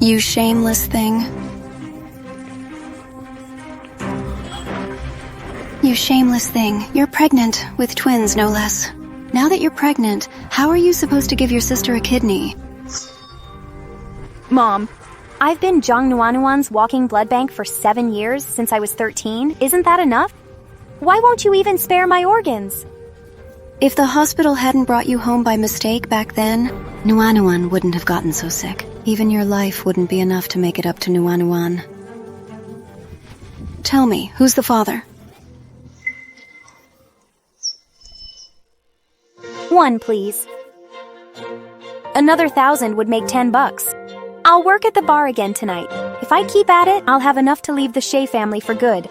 You shameless thing. You shameless thing. You're pregnant, with twins no less. Now that you're pregnant, how are you supposed to give your sister a kidney? Mom, I've been Zhang Nuanuan's walking blood bank for 7 years since I was 13. Isn't that enough? Why won't you even spare my organs? If the hospital hadn't brought you home by mistake back then, Nuanuan wouldn't have gotten so sick. Even your life wouldn't be enough to make it up to Nuanuan. Tell me, who's the father? One, please. Another 1,000 would make $10. I'll work at the bar again tonight. If I keep at it, I'll have enough to leave the Shea family for good.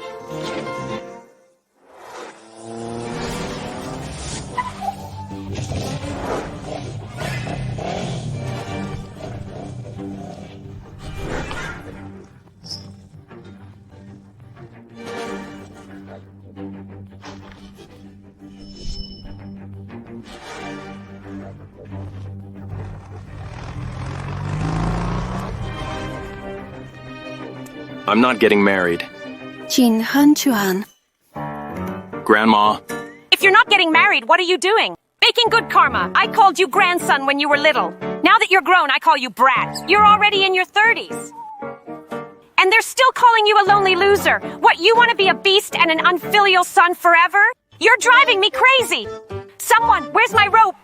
I'm not getting married. Jin Han Chuan. Grandma. If you're not getting married, what are you doing? Making good karma. I called you grandson when you were little. Now that you're grown, I call you brat. You're already in your 30s. And they're still calling you a lonely loser. What, you want to be a beast and an unfilial son forever? You're driving me crazy. Someone, where's my rope?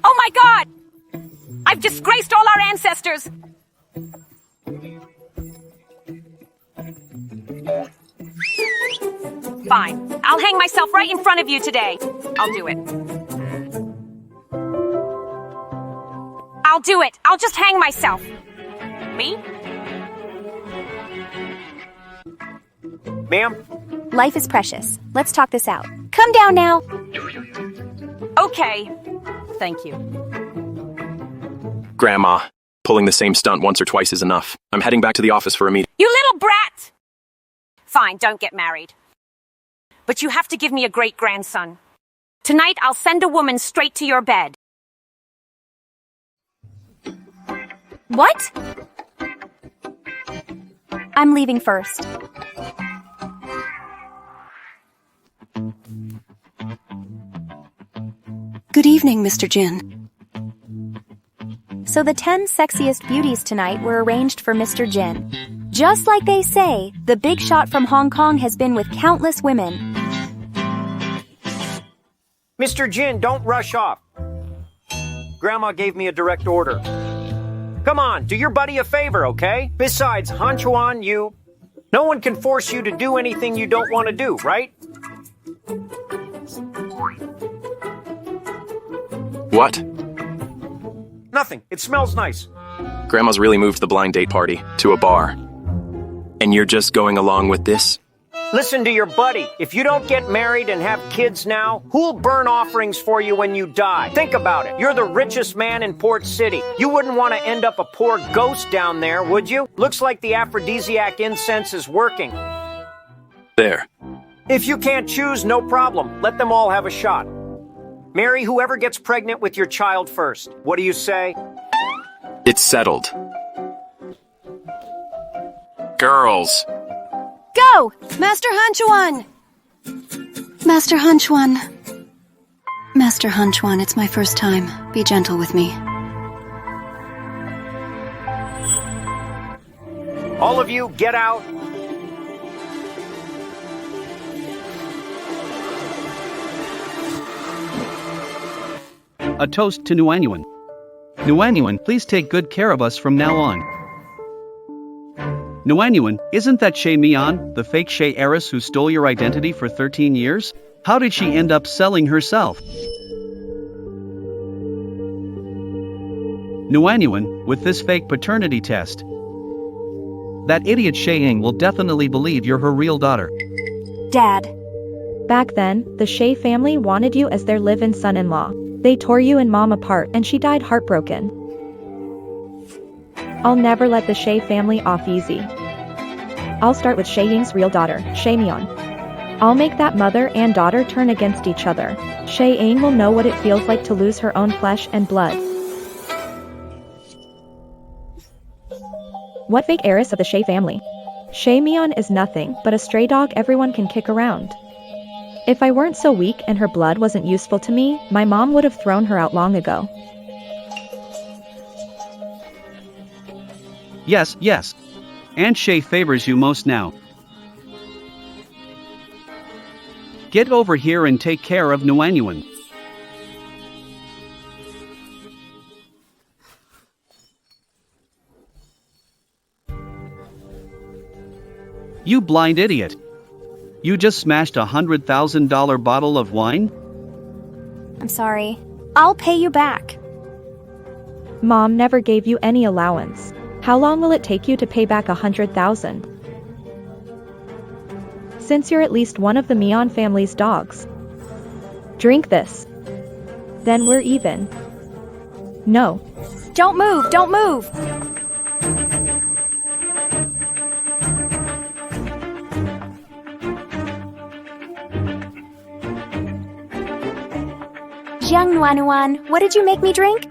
Oh my God! I've disgraced all our ancestors! Fine. I'll hang myself right in front of you today. I'll do it. I'll do it. I'll just hang myself. Me? Ma'am? Life is precious. Let's talk this out. Come down now. Okay. Thank you. Grandma. Pulling the same stunt once or twice is enough. I'm heading back to the office for a meeting. You little brat! Fine, don't get married. But you have to give me a great-grandson. Tonight, I'll send a woman straight to your bed. What? I'm leaving first. Good evening, Mr. Jin. So the 10 sexiest beauties tonight were arranged for Mr. Jin. Just like they say, the big shot from Hong Kong has been with countless women. Mr. Jin, don't rush off. Grandma gave me a direct order. Come on, do your buddy a favor, okay? Besides, Han Chuan, no one can force you to do anything you don't want to do, right? What? Nothing. It smells nice. Grandma's really moved the blind date party to a bar. And you're just going along with this? Listen to your buddy. If you don't get married and have kids now, who'll burn offerings for you when you die? Think about it. You're the richest man in Port City. You wouldn't want to end up a poor ghost down there, would you? Looks like the aphrodisiac incense is working. There. If you can't choose, no problem. Let them all have a shot. Marry whoever gets pregnant with your child first. What do you say? It's settled. Girls. Go! Master Han Chuan! Master Han Chuan. Master Han Chuan, it's my first time. Be gentle with me. All of you, get out. A toast to Nuanuan. Nuanuan, please take good care of us from now on. Nuanuan, isn't that Shay Mian, the fake Shay heiress who stole your identity for 13 years? How did she end up selling herself? Nuanuan, with this fake paternity test. That idiot Shay Ying will definitely believe you're her real daughter. Dad. Back then, the Shay family wanted you as their live-in son-in-law. They tore you and Mom apart and she died heartbroken. I'll never let the Shay family off easy. I'll start with Shay Ying's real daughter, Shay Mian. I'll make that mother and daughter turn against each other. Shay Aang will know what it feels like to lose her own flesh and blood. What fake heiress of the Shay family? Shay Mion is nothing but a stray dog everyone can kick around. If I weren't so weak and her blood wasn't useful to me, my mom would have thrown her out long ago. Yes, yes. And Shay favors you most now. Get over here and take care of Nuanyuan. You blind idiot. You just smashed $100,000 bottle of wine? I'm sorry. I'll pay you back. Mom never gave you any allowance. How long will it take you to pay back 100,000? Since you're at least one of the Mion family's dogs. Drink this. Then we're even. No. Don't move, don't move! Jiang Nuanuan, what did you make me drink?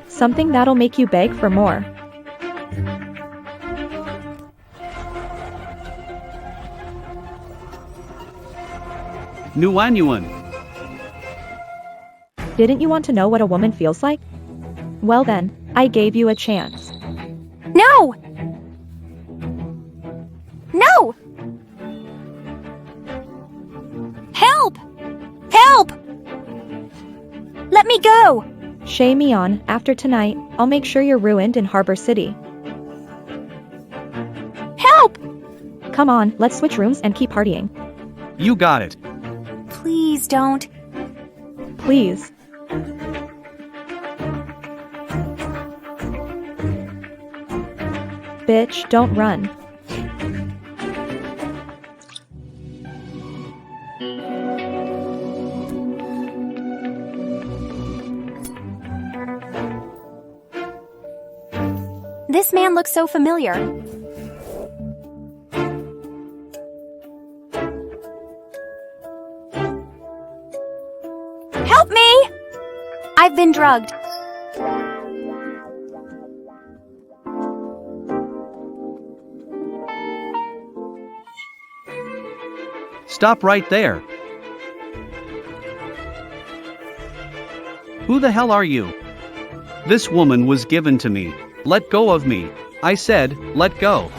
Something that'll make you beg for more. Nuanyuan. Didn't you want to know what a woman feels like? Well then, I gave you a chance. No! No! Help! Help! Let me go! Shay Mion, after tonight, I'll make sure you're ruined in Harbor City. Help! Come on, let's switch rooms and keep partying. You got it. Please don't. Please. Bitch, don't run. This man looks so familiar. Help me! I've been drugged. Stop right there. Who the hell are you? This woman was given to me. Let go of me. I said, let go.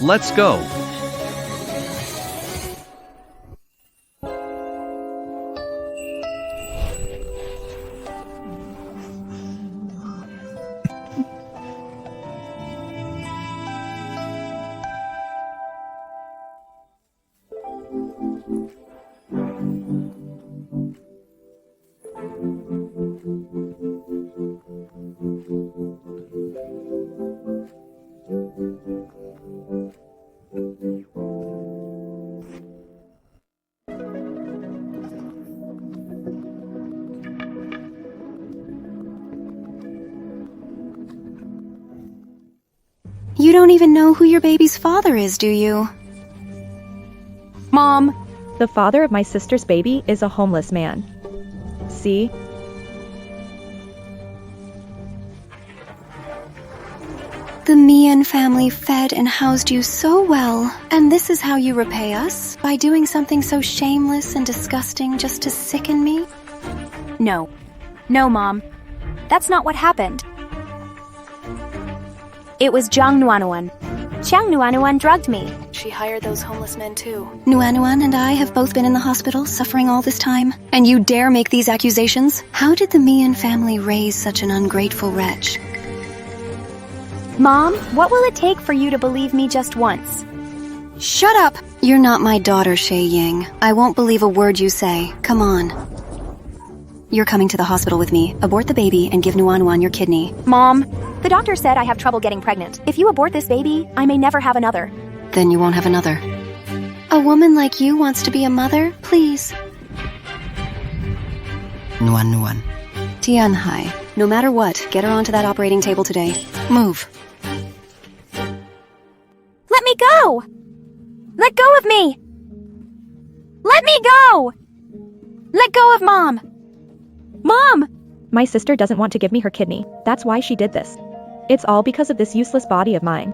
Let's go. You don't even know who your baby's father is, do you? Mom. The father of my sister's baby is a homeless man. See? The Mian family fed and housed you so well, and this is how you repay us? By doing something so shameless and disgusting just to sicken me? No. No, Mom. That's not what happened. It was Jiang Nuanuan. Jiang Nuanuan drugged me. She hired those homeless men too. Nuanuan and I have both been in the hospital, suffering all this time. And you dare make these accusations? How did the Mian family raise such an ungrateful wretch? Mom, what will it take for you to believe me just once? Shut up! You're not my daughter, Shay Ying. I won't believe a word you say. Come on. You're coming to the hospital with me. Abort the baby and give Nuanuan your kidney. Mom, the doctor said I have trouble getting pregnant. If you abort this baby, I may never have another. Then you won't have another. A woman like you wants to be a mother? Please. Nuan. Tianhai, no matter what, get her onto that operating table today. Move. go of me! Let me go! Let go of Mom! Mom! My sister doesn't want to give me her kidney. That's why she did this. It's all because of this useless body of mine.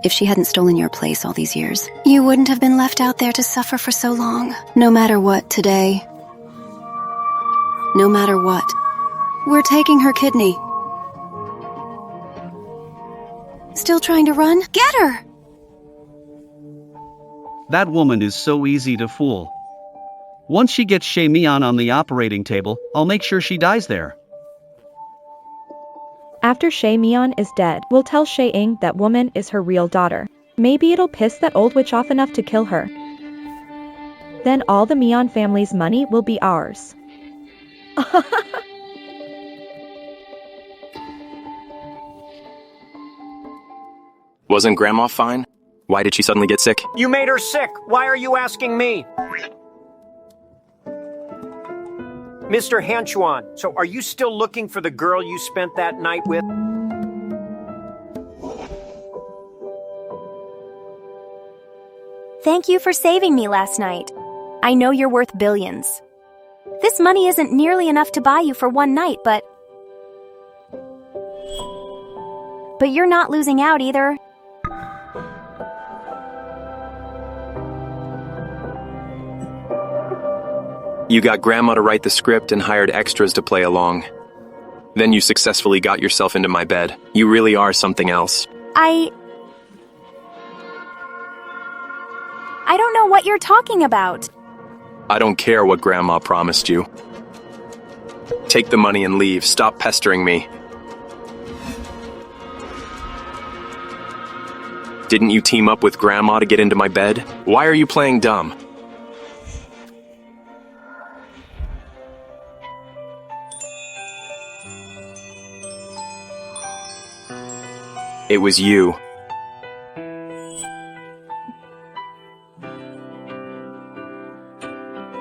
If she hadn't stolen your place all these years, you wouldn't have been left out there to suffer for so long. No matter what today. No matter what. We're taking her kidney. Still trying to run? Get her! That woman is so easy to fool. Once she gets Shay Mian on the operating table, I'll make sure she dies there. After Shay Mian is dead, we'll tell Shay Ing that woman is her real daughter. Maybe it'll piss that old witch off enough to kill her. Then all the Mian family's money will be ours. Wasn't Grandma fine? Why did she suddenly get sick? You made her sick. Why are you asking me? Mr. Hanchuan, so are you still looking for the girl you spent that night with? Thank you for saving me last night. I know you're worth billions. This money isn't nearly enough to buy you for one night, but you're not losing out either. You got Grandma to write the script and hired extras to play along. Then you successfully got yourself into my bed. You really are something else. I don't know what you're talking about. I don't care what Grandma promised you. Take the money and leave. Stop pestering me. Didn't you team up with Grandma to get into my bed? Why are you playing dumb? It was you.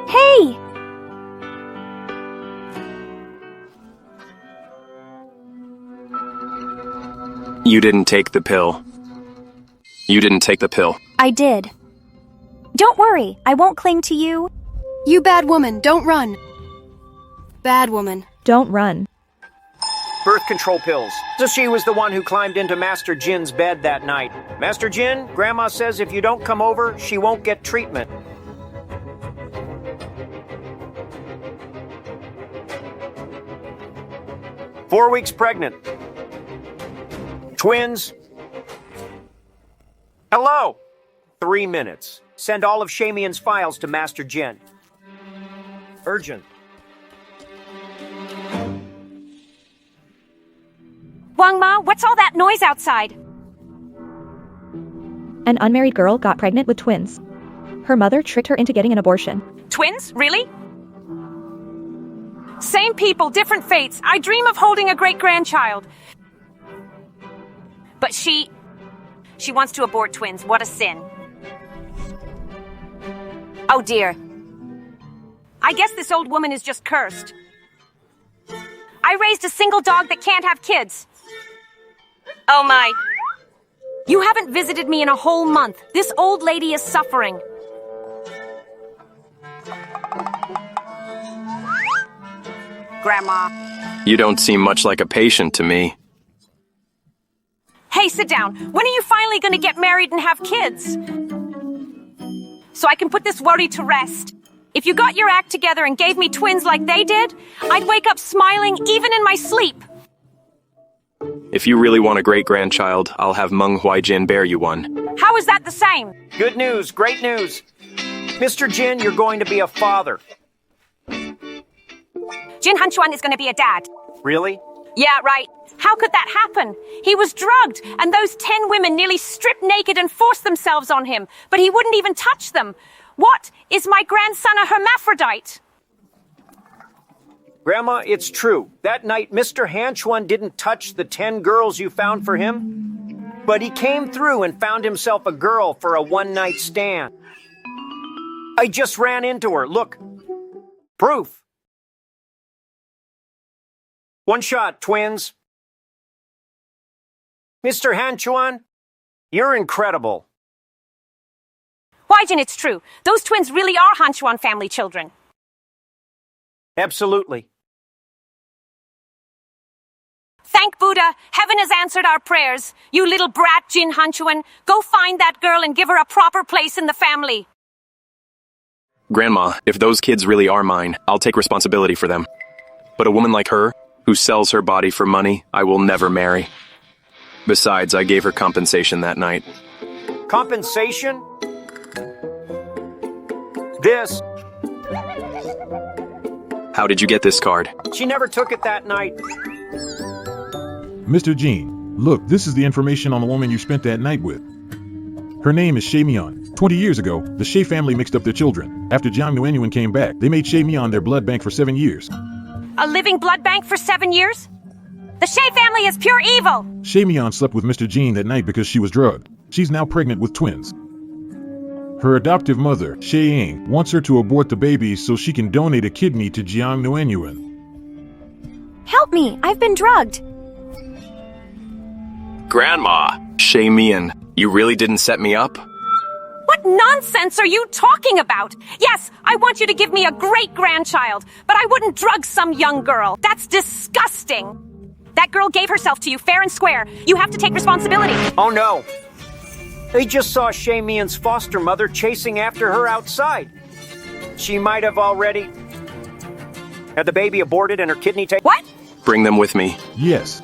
Hey! You didn't take the pill. You didn't take the pill. I did. Don't worry, I won't cling to you. You bad woman, don't run. Bad woman. Don't run. Birth control pills. So she was the one who climbed into Master Jin's bed that night. Master Jin, Grandma says if you don't come over, she won't get treatment. Four weeks pregnant. Twins. Hello. 3 minutes. Send all of Shamian's files to Master Jin. Urgent. Wang Ma, what's all that noise outside? An unmarried girl got pregnant with twins. Her mother tricked her into getting an abortion. Twins? Really? Same people, different fates. I dream of holding a great-grandchild. But she wants to abort twins. What a sin. Oh dear. I guess this old woman is just cursed. I raised a single dog that can't have kids. Oh my. You haven't visited me in a whole month. This old lady is suffering. Grandma. You don't seem much like a patient to me. Hey, sit down. When are you finally going to get married and have kids? So I can put this worry to rest. If you got your act together and gave me twins like they did, I'd wake up smiling even in my sleep. If you really want a great-grandchild, I'll have Meng Huaijin bear you one. How is that the same? Good news, great news. Mr. Jin, you're going to be a father. Jin Hanchuan is going to be a dad. Really? Yeah, right. How could that happen? He was drugged, and those 10 women nearly stripped naked and forced themselves on him, but he wouldn't even touch them. What? Is my grandson a hermaphrodite? Grandma, it's true. That night, Mr. Hanchuan didn't touch the 10 girls you found for him. But he came through and found himself a girl for a one-night stand. I just ran into her. Look. Proof. One shot, twins. Mr. Hanchuan, you're incredible. Why, it's true. Those twins really are Hanchuan family children. Absolutely. Thank Buddha, heaven has answered our prayers. You little brat Jin Hanchuan, go find that girl and give her a proper place in the family. Grandma, if those kids really are mine, I'll take responsibility for them. But a woman like her, who sells her body for money, I will never marry. Besides, I gave her compensation that night. Compensation? This. How did you get this card? She never took it that night. Mr. Jean, look, this is the information on the woman you spent that night with. Her name is Shay Mian. 20 years ago, the Shay family mixed up their children. After Jiang Nuenyuan came back, they made Shay Mian their blood bank for 7 years. A living blood bank for 7 years? The Shay family is pure evil! Shay Mian slept with Mr. Jean that night because she was drugged. She's now pregnant with twins. Her adoptive mother, Shay Ying, wants her to abort the babies so she can donate a kidney to Jiang Nuenyuan. Help me, I've been drugged. Grandma! Shay Mian, you really didn't set me up? What nonsense are you talking about? Yes, I want you to give me a great-grandchild, but I wouldn't drug some young girl. That's disgusting. That girl gave herself to you fair and square. You have to take responsibility. Oh no. They just saw Shay Mian's foster mother chasing after her outside. She might have already had the baby aborted and her kidney taken. What? Bring them with me. Yes.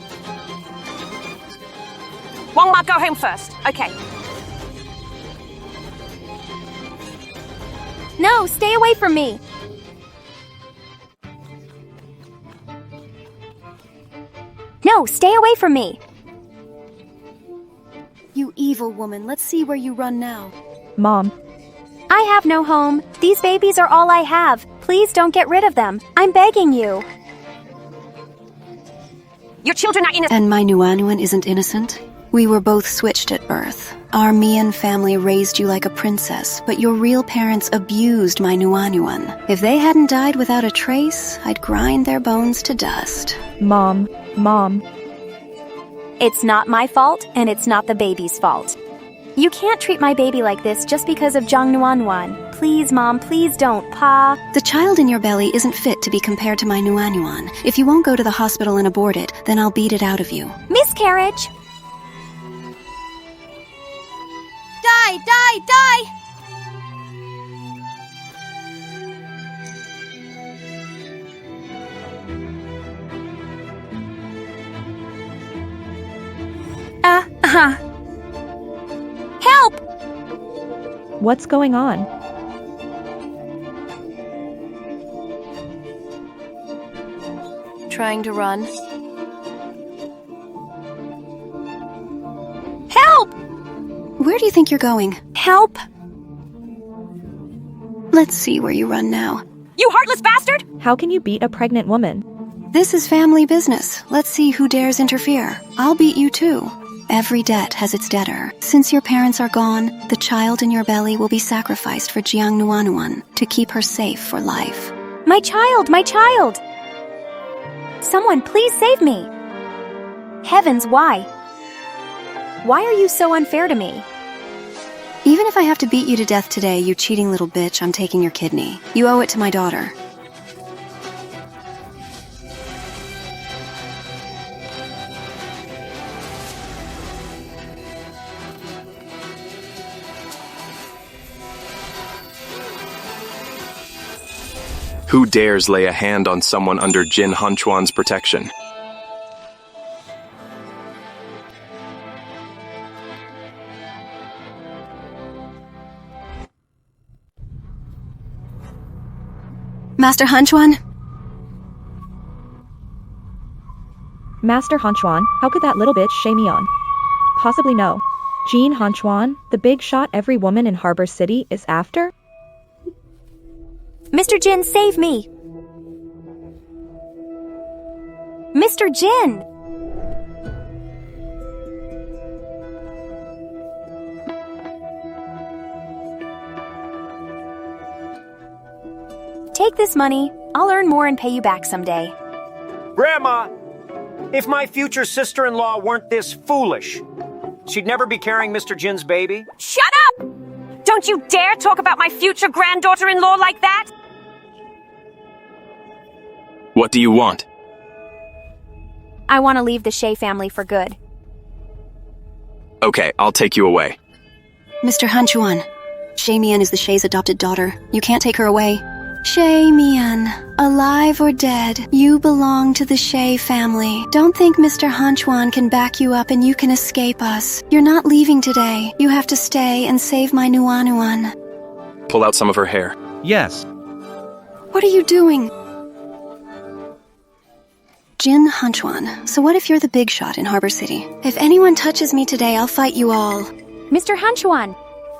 Wong Ma, go home first. Okay. No, stay away from me. No, stay away from me. You evil woman, let's see where you run now. Mom, I have no home. These babies are all I have. Please don't get rid of them. I'm begging you. Your children are innocent. And my Nuanuan isn't innocent? We were both switched at birth. Our Mian family raised you like a princess, but your real parents abused my Nuanuan. If they hadn't died without a trace, I'd grind their bones to dust. Mom. It's not my fault, and it's not the baby's fault. You can't treat my baby like this just because of Zhang Nuanwan. Please, Mom, please don't, Pa. The child in your belly isn't fit to be compared to my Nuanuan. If you won't go to the hospital and abort it, then I'll beat it out of you. Miscarriage! Die! Die! Die! Help! what's going on? Trying to run. Help! Where do you think you're going? Help! Let's see where you run now. You heartless bastard! How can you beat a pregnant woman? This is family business. Let's see who dares interfere. I'll beat you too. Every debt has its debtor. Since your parents are gone, the child in your belly will be sacrificed for Jiang Nuanuan to keep her safe for life. My child! My child! Someone, please save me! Heavens, why? Why are you so unfair to me? Even if I have to beat you to death today, you cheating little bitch, I'm taking your kidney. You owe it to my daughter. Who dares lay a hand on someone under Jin Hanchuan's protection? Master Hanchuan? Master Hanchuan, how could that little bitch shame me on? Possibly no. Jean Hanchuan, the big shot every woman in Harbor City is after? Mr. Jin, save me! Mr. Jin! Take this money. I'll earn more and pay you back someday. Grandma, if my future sister-in-law weren't this foolish, she'd never be carrying Mr. Jin's baby. Shut up! Don't you dare talk about my future granddaughter-in-law like that! What do you want? I want to leave the Shea family for good. Okay, I'll take you away. Mr. Hanchuan, Shea Mian is the Shea's adopted daughter. You can't take her away. Shea Mian, alive or dead, you belong to the Shea family. Don't think Mr. Hanchuan can back you up and you can escape us. You're not leaving today. You have to stay and save my Nuanuan. Pull out some of her hair. Yes. What are you doing? Jin Hanchuan, so what if you're the big shot in Harbor City? If anyone touches me today, I'll fight you all. Mr. Hanchuan,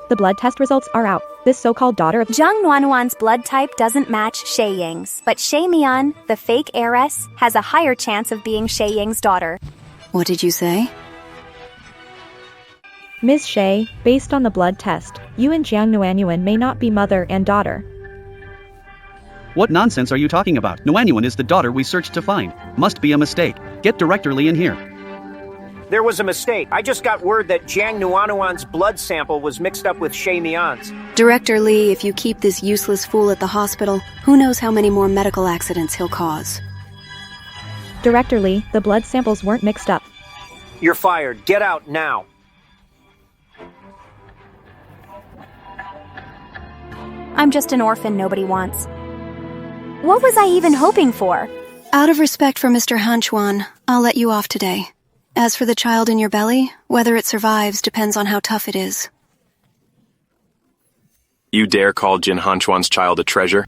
The blood test results are out. This so-called daughter of Zhang Nuanuan's blood type doesn't match Shea Ying's, but Shea Mian, the fake heiress, has a higher chance of being Shea Ying's daughter. What did you say? Ms. Shea, based on the blood test, you and Jiang Nuanyuan may not be mother and daughter. What nonsense are you talking about? Nuanyuan is the daughter we searched to find. Must be a mistake. Get Director Lee in here. There was a mistake. I just got word that Jiang Nuanuan's blood sample was mixed up with Shea Mian's. Director Lee, if you keep this useless fool at the hospital, who knows how many more medical accidents he'll cause. Director Lee, the blood samples weren't mixed up. You're fired. Get out now. I'm just an orphan nobody wants. What was I even hoping for? Out of respect for Mr. Hanchuan, I'll let you off today. As for the child in your belly, whether it survives depends on how tough it is. You dare call Jin Hanchuan's child a treasure?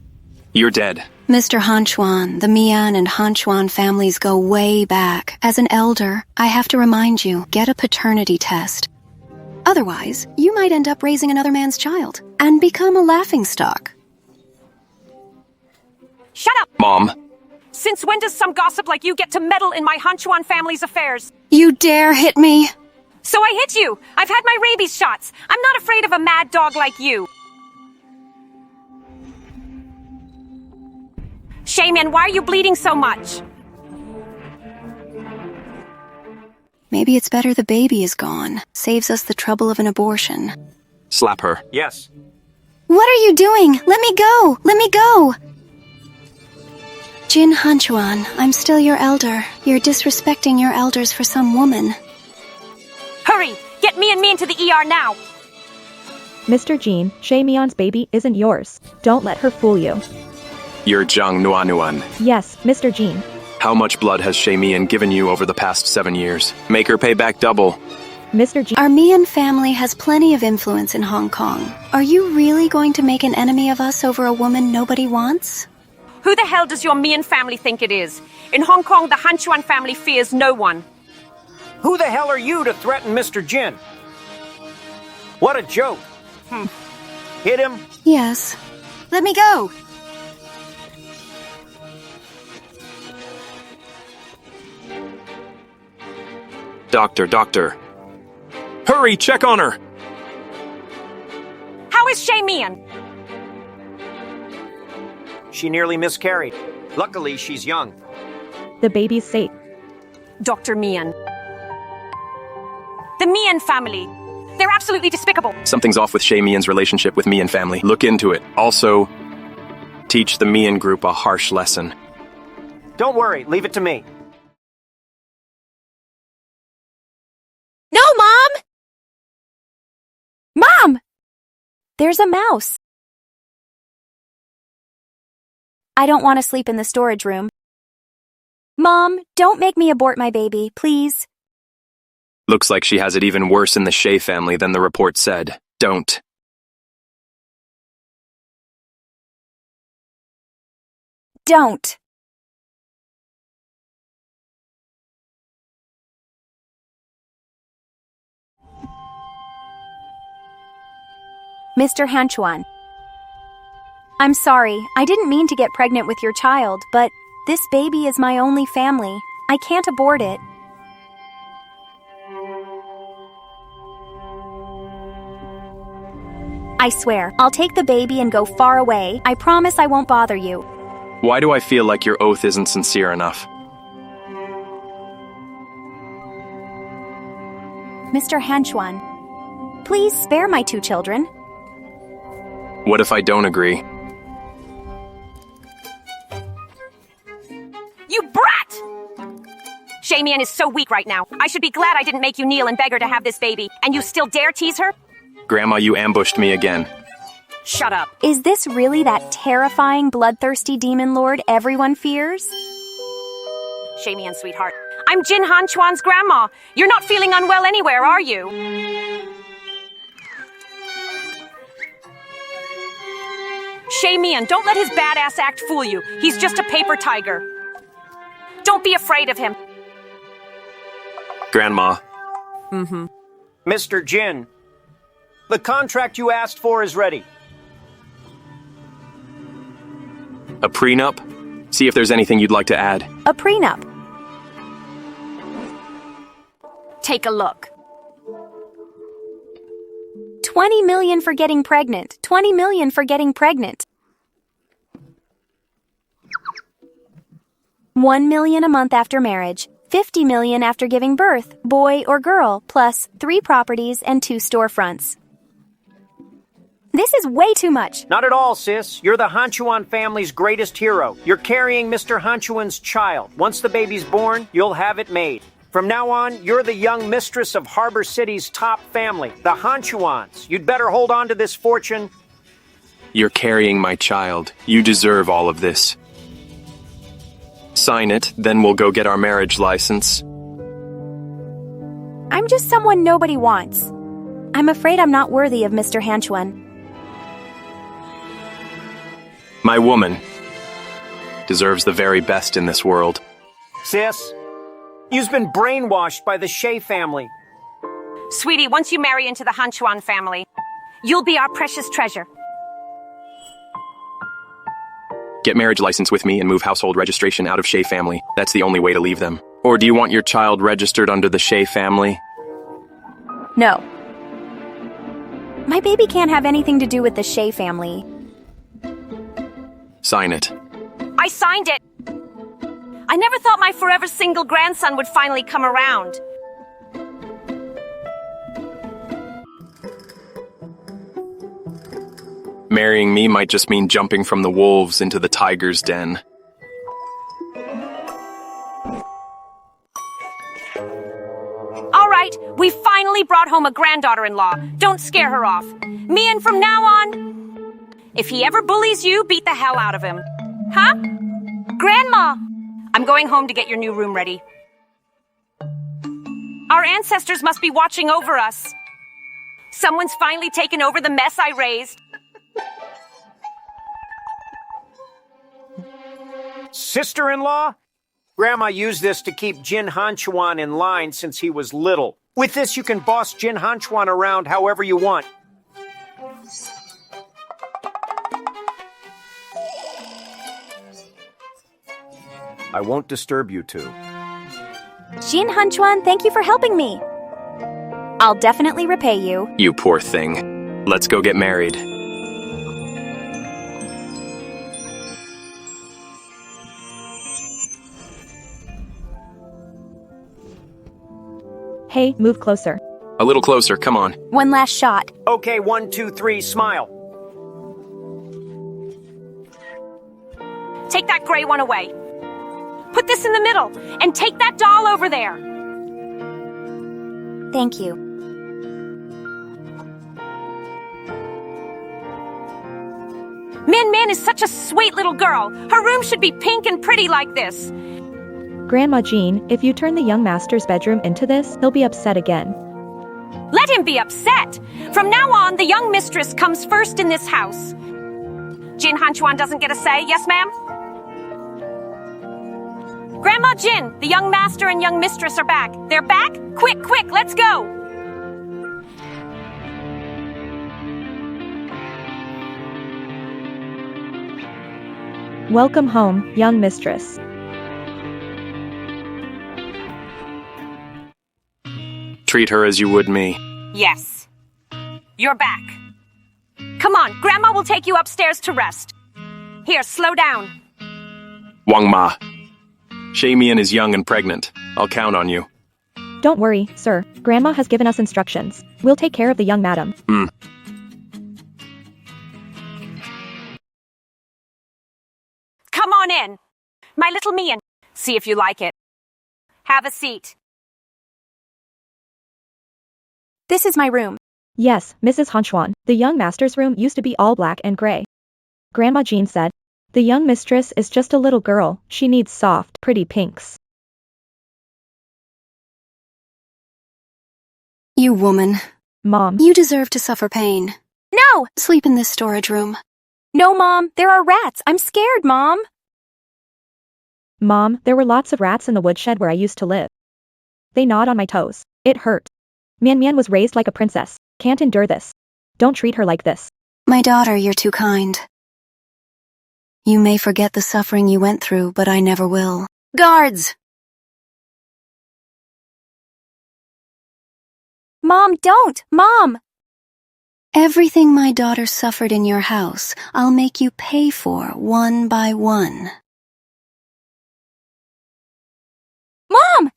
You're dead. Mr. Hanchuan, the Mian and Hanchuan families go way back. As an elder, I have to remind you, get a paternity test. Otherwise, you might end up raising another man's child and become a laughingstock. Shut up! Mom. Since when does some gossip like you get to meddle in my Hanchuan family's affairs? You dare hit me? So I hit you! I've had my rabies shots! I'm not afraid of a mad dog like you! Shaman, why are you bleeding so much? Maybe it's better the baby is gone. Saves us the trouble of an abortion. Slap her. Yes. What are you doing? Let me go! Let me go! Jin Hanchuan, I'm still your elder. You're disrespecting your elders for some woman. Hurry! Get me into the ER now! Mr. Jean, Shea Mian's baby isn't yours. Don't let her fool you. You're Jiang Nuanuan. Yes, Mr. Jean. How much blood has Shea Mian given you over the past 7 years? Make her pay back double. Mr. Jean. Our Mian family has plenty of influence in Hong Kong. Are you really going to make an enemy of us over a woman nobody wants? Who the hell does your Mian family think it is? In Hong Kong, the Hanchuan family fears no one. Who the hell are you to threaten Mr. Jin? What a joke. Hit him? Yes. Let me go! Doctor. Hurry, check on her! How is Shea Mian? She nearly miscarried. Luckily, she's young. The baby's safe. Dr. Mian. The Mian family. They're absolutely despicable. Something's off with Shea Mian's relationship with Mian family. Look into it. Also, teach the Mian group a harsh lesson. Don't worry, leave it to me. No, Mom! Mom! There's a mouse. I don't want to sleep in the storage room. Mom, don't make me abort my baby, please. Looks like she has it even worse in the Shea family than the report said. Don't. Don't. Mr. Hanchuan. I'm sorry, I didn't mean to get pregnant with your child, but this baby is my only family. I can't abort it. I swear, I'll take the baby and go far away. I promise I won't bother you. Why do I feel like your oath isn't sincere enough? Mr. Hanchuan, please spare my 2 children. What if I don't agree? You brat! Shamian is so weak right now. I should be glad I didn't make you kneel and beg her to have this baby. And you still dare tease her? Grandma, you ambushed me again. Shut up. Is this really that terrifying, bloodthirsty demon lord everyone fears? Shamian, sweetheart. I'm Jin Han Chuan's grandma. You're not feeling unwell anywhere, are you? Shamian, don't let his badass act fool you. He's just a paper tiger. Don't be afraid of him. Grandma. Mr. Jin, the contract you asked for is ready. A prenup? See if there's anything you'd like to add. A prenup. Take a look. 20 million for getting pregnant. 20 million for getting pregnant. 1 million a month after marriage. 50 million after giving birth, boy or girl, plus 3 properties and 2 storefronts. This is way too much. Not at all, sis. You're the Han Chuan family's greatest hero. You're carrying Mr. Han Chuan's child. Once the baby's born, you'll have it made. From now on, you're the young mistress of Harbor City's top family, the Han Chuans. You'd better hold on to this fortune. You're carrying my child. You deserve all of this. Sign it, then we'll go get our marriage license. I'm just someone nobody wants. I'm afraid I'm not worthy of Mr. Han Chuan. My woman deserves the very best in this world. Sis, you've been brainwashed by the Shea family. Sweetie, once you marry into the Han Chuan family, you'll be our precious treasure. Get marriage license with me and move household registration out of Shea family. That's the only way to leave them. Or do you want your child registered under the Shea family? No. My baby can't have anything to do with the Shea family. Sign it. I signed it. I never thought my forever single grandson would finally come around. Marrying me might just mean jumping from the wolves into the tiger's den. All right, we finally brought home a granddaughter-in-law. Don't scare her off. Me and from now on, if he ever bullies you, beat the hell out of him. Huh? Grandma! I'm going home to get your new room ready. Our ancestors must be watching over us. Someone's finally taken over the mess I raised. Sister-in-law? Grandma used this to keep Jin Han Chuan in line since he was little. With this, you can boss Jin Han Chuan around however you want. I won't disturb you two. Jin Han Chuan, thank you for helping me. I'll definitely repay you. You poor thing. Let's go get married. Hey, move closer. A little closer, come on. One last shot. Okay, 1, 2, 3, smile. Take that gray one away. Put this in the middle, and take that doll over there. Thank you. Min Min is such a sweet little girl. Her room should be pink and pretty like this. Grandma Jean, if you turn the young master's bedroom into this, he'll be upset again. Let him be upset. From now on, the young mistress comes first in this house. Jin Han Chuan doesn't get a say, yes, ma'am? Grandma Jin, the young master and young mistress are back. They're back? Quick, quick, let's go! Welcome home, young mistress. Treat her as you would me. Yes. You're back. Come on, Grandma will take you upstairs to rest. Here, slow down. Wang Ma. Shamian is young and pregnant. I'll count on you. Don't worry, sir. Grandma has given us instructions. We'll take care of the young madam. on in. My little Mian. See if you like it. Have a seat. This is my room. Yes, Mrs. Hanchuan, the young master's room used to be all black and gray. Grandma Jean said, the young mistress is just a little girl, she needs soft, pretty pinks. You woman. Mom. You deserve to suffer pain. No! Sleep in this storage room. No, Mom, there are rats. I'm scared, Mom. Mom, there were lots of rats in the woodshed where I used to live. They gnawed on my toes. It hurt. Mian Mian was raised like a princess. Can't endure this. Don't treat her like this. My daughter, you're too kind. You may forget the suffering you went through, but I never will. Guards! Mom, don't! Mom! Everything my daughter suffered in your house, I'll make you pay for one by one. Mom!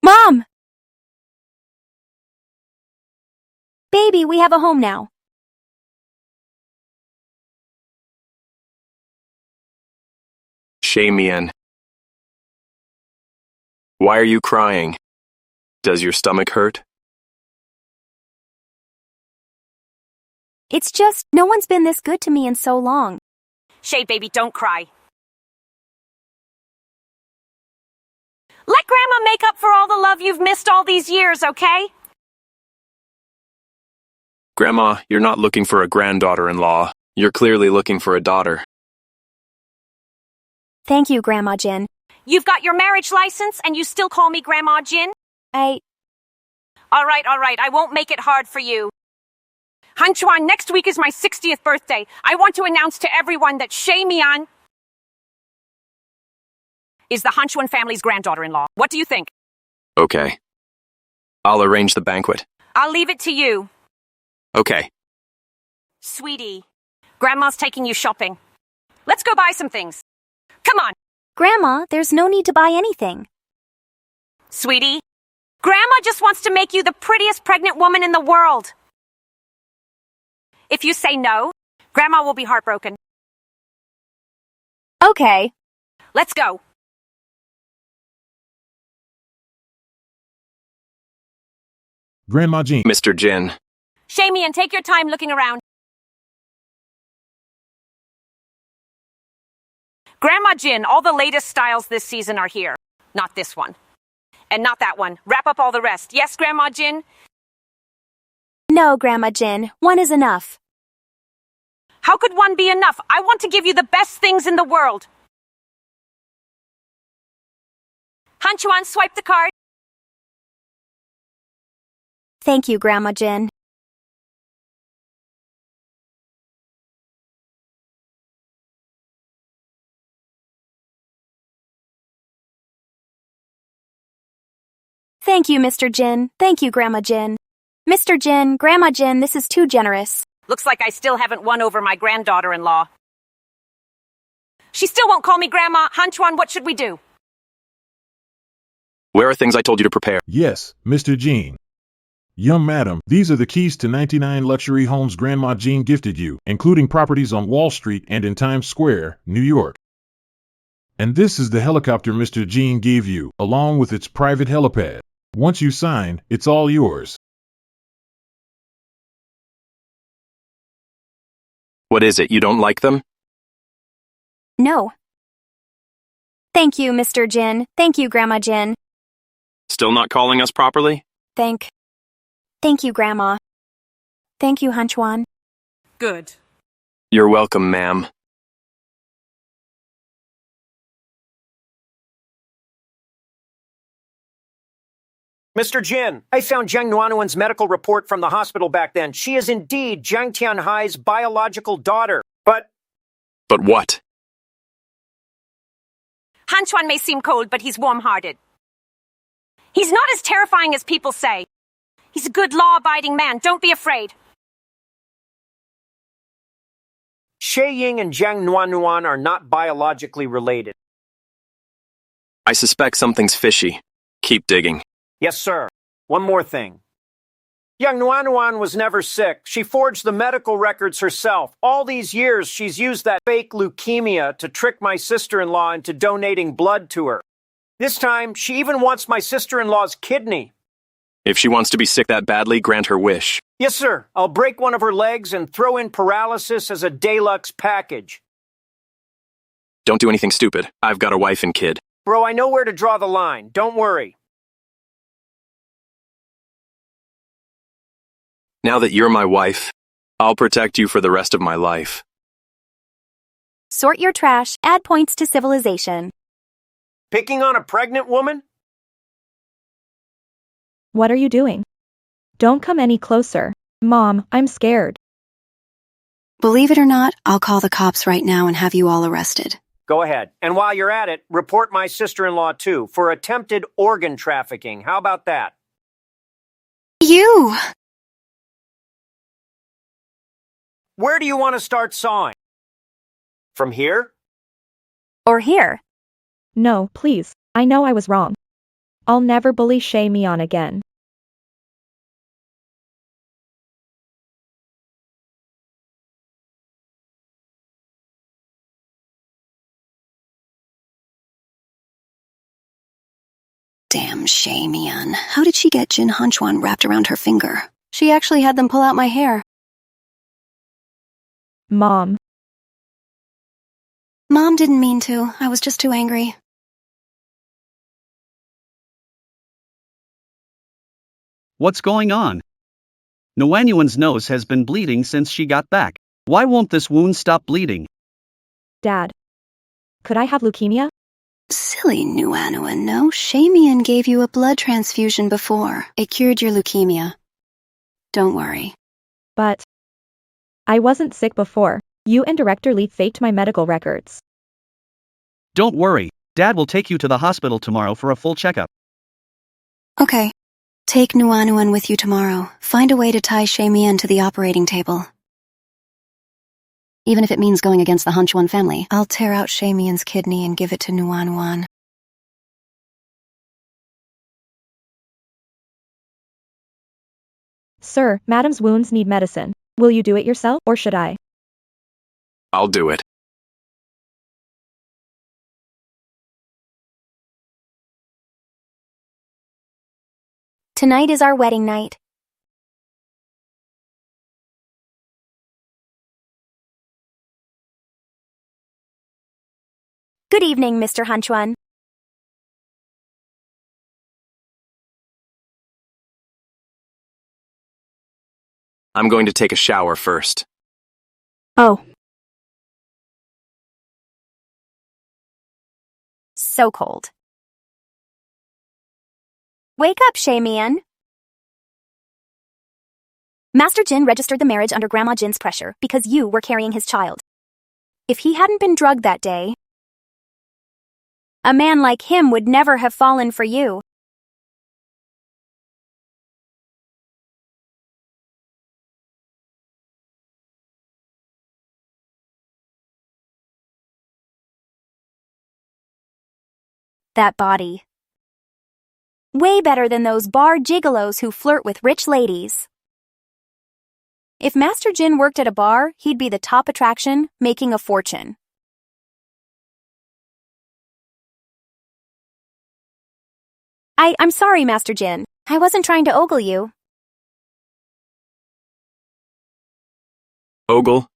Mom! Baby, we have a home now. Mian. Why are you crying? Does your stomach hurt? It's just, no one's been this good to me in so long. Shay, baby, don't cry. Let Grandma make up for all the love you've missed all these years, okay? Grandma, you're not looking for a granddaughter-in-law. You're clearly looking for a daughter. Thank you, Grandma Jin. You've got your marriage license and you still call me Grandma Jin? All right, I won't make it hard for you. Hanchuan, next week is my 60th birthday. I want to announce to everyone that Shay Mian is the Hanchuan family's granddaughter-in-law. What do you think? Okay. I'll arrange the banquet. I'll leave it to you. Okay. Sweetie, Grandma's taking you shopping. Let's go buy some things. Come on. Grandma, there's no need to buy anything. Sweetie, Grandma just wants to make you the prettiest pregnant woman in the world. If you say no, Grandma will be heartbroken. Okay. Let's go. Grandma Jean. Mr. Jin. Shay Mian, take your time looking around. Grandma Jin, all the latest styles this season are here. Not this one. And not that one. Wrap up all the rest. Yes, Grandma Jin? No, Grandma Jin. One is enough. How could one be enough? I want to give you the best things in the world. Hanchuan, swipe the card. Thank you, Grandma Jin. Thank you, Mr. Jin. Thank you, Grandma Jin. Mr. Jin, Grandma Jin, this is too generous. Looks like I still haven't won over my granddaughter-in-law. She still won't call me Grandma. Hanchuan, what should we do? Where are things I told you to prepare? Yes, Mr. Jean. Young madam, these are the keys to 99 luxury homes Grandma Jean gifted you, including properties on Wall Street and in Times Square, New York. And this is the helicopter Mr. Jean gave you, along with its private helipad. Once you sign, it's all yours. What is it, you don't like them? No. Thank you, Mr. Jin. Thank you, Grandma Jin. Still not calling us properly? Thank you, Grandma. Thank you, Hanchuan. Good. You're welcome, ma'am. Mr. Jin, I found Jiang Nuanuan's medical report from the hospital back then. She is indeed Jiang Tianhai's biological daughter. But what? Hanchuan may seem cold, but he's warm-hearted. He's not as terrifying as people say. He's a good, law-abiding man. Don't be afraid. Shay Ying and Jiang Nuanuan are not biologically related. I suspect something's fishy. Keep digging. Yes, sir. One more thing. Young Nuanuan was never sick. She forged the medical records herself. All these years, she's used that fake leukemia to trick my sister-in-law into donating blood to her. This time, she even wants my sister-in-law's kidney. If she wants to be sick that badly, grant her wish. Yes, sir. I'll break one of her legs and throw in paralysis as a deluxe package. Don't do anything stupid. I've got a wife and kid. Bro, I know where to draw the line. Don't worry. Now that you're my wife, I'll protect you for the rest of my life. Sort your trash, add points to civilization. Picking on a pregnant woman? What are you doing? Don't come any closer. Mom, I'm scared. Believe it or not, I'll call the cops right now and have you all arrested. Go ahead. And while you're at it, report my sister-in-law too for attempted organ trafficking. How about that? You! Where do you want to start sawing? From here? Or here. No, please. I know I was wrong. I'll never bully Shay Mian again. Damn Shay Mian. How did she get Jin Hanchuan wrapped around her finger? She actually had them pull out my hair. Mom. Mom didn't mean to. I was just too angry. What's going on? Nuanyuan's nose has been bleeding since she got back. Why won't this wound stop bleeding? Dad. Could I have leukemia? Silly Nuanuan, no. Shay Mian gave you a blood transfusion before. It cured your leukemia. Don't worry. But I wasn't sick before. You and Director Lee faked my medical records. Don't worry. Dad will take you to the hospital tomorrow for a full checkup. Okay. Take Nuanuan with you tomorrow. Find a way to tie Shay Mian to the operating table. Even if it means going against the Hanchuan family, I'll tear out Shay Mian's kidney and give it to Nuanuan. Sir, Madam's wounds need medicine. Will you do it yourself, or should I? I'll do it. Tonight is our wedding night. Good evening, Mr. Hanchuan. I'm going to take a shower first. Oh. So cold. Wake up, Shay Mian. Master Jin registered the marriage under Grandma Jin's pressure because you were carrying his child. If he hadn't been drugged that day, a man like him would never have fallen for you. That body. Way better than those bar gigolos who flirt with rich ladies. If Master Jin worked at a bar, he'd be the top attraction, making a fortune. I'm sorry, Master Jin. I wasn't trying to ogle you. Ogle?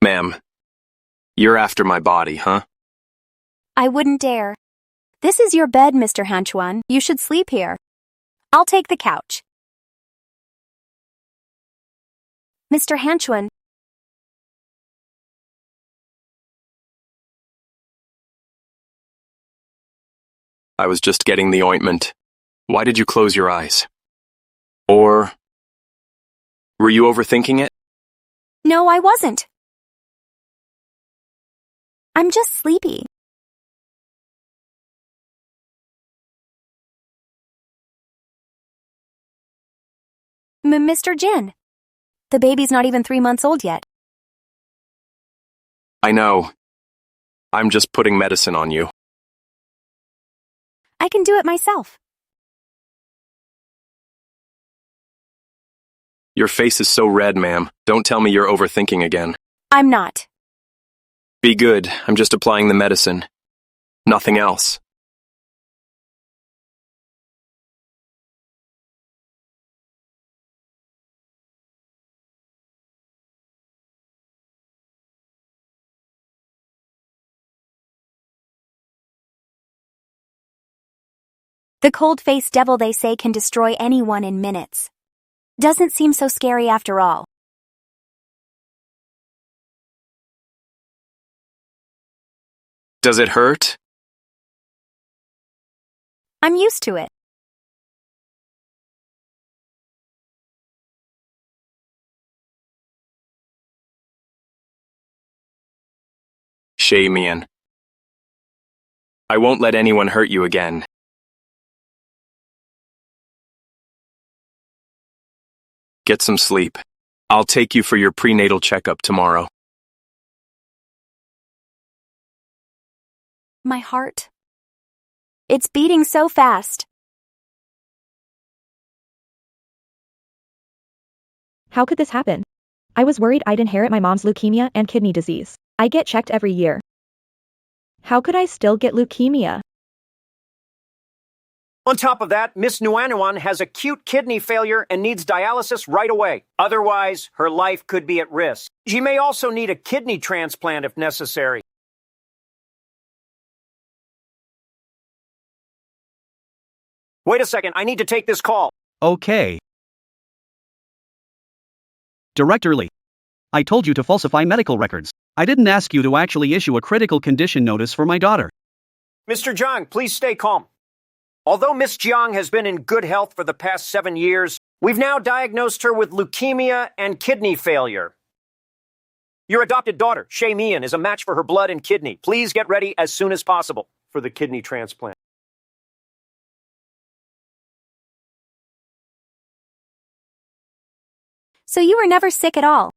Ma'am, you're after my body, huh? I wouldn't dare. This is your bed, Mr. Hanchuan. You should sleep here. I'll take the couch. Mr. Hanchuan. I was just getting the ointment. Why did you close your eyes? Or were you overthinking it? No, I wasn't. I'm just sleepy. Mr. Jin, the baby's not even 3 months old yet. I know. I'm just putting medicine on you. I can do it myself. Your face is so red, ma'am. Don't tell me you're overthinking again. I'm not. Be good. I'm just applying the medicine. Nothing else. The cold-faced devil they say can destroy anyone in minutes. Doesn't seem so scary after all. Does it hurt? I'm used to it. Shamian. I won't let anyone hurt you again. Get some sleep. I'll take you for your prenatal checkup tomorrow. My heart. It's beating so fast. How could this happen? I was worried I'd inherit my mom's leukemia and kidney disease. I get checked every year. How could I still get leukemia? On top of that, Miss Nuanuan has acute kidney failure and needs dialysis right away. Otherwise, her life could be at risk. She may also need a kidney transplant if necessary. Wait a second, I need to take this call. Okay. Director Lee. I told you to falsify medical records. I didn't ask you to actually issue a critical condition notice for my daughter. Mr. Jiang, please stay calm. Although Miss Jiang has been in good health for the past 7 years, we've now diagnosed her with leukemia and kidney failure. Your adopted daughter, Shay Mian, is a match for her blood and kidney. Please get ready as soon as possible for the kidney transplant. So you were never sick at all.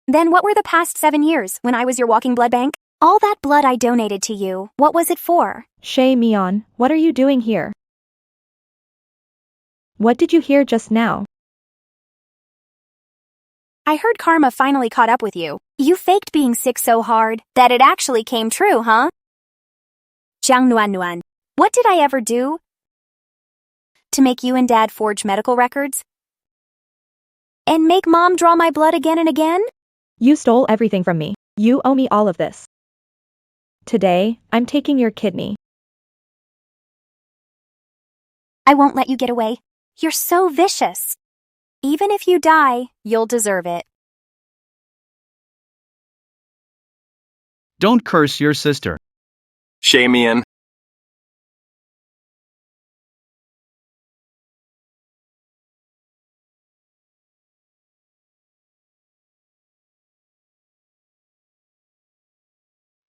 Then what were the past 7 years when I was your walking blood bank? All that blood I donated to you, what was it for? Shay Mian, what are you doing here? What did you hear just now? I heard karma finally caught up with you. You faked being sick so hard that it actually came true, huh? Jiang Nuan, what did I ever do to make you and Dad forge medical records? And make Mom draw my blood again and again? You stole everything from me. You owe me all of this. Today, I'm taking your kidney. I won't let you get away. You're so vicious. Even if you die, you'll deserve it. Don't curse your sister. Shamian.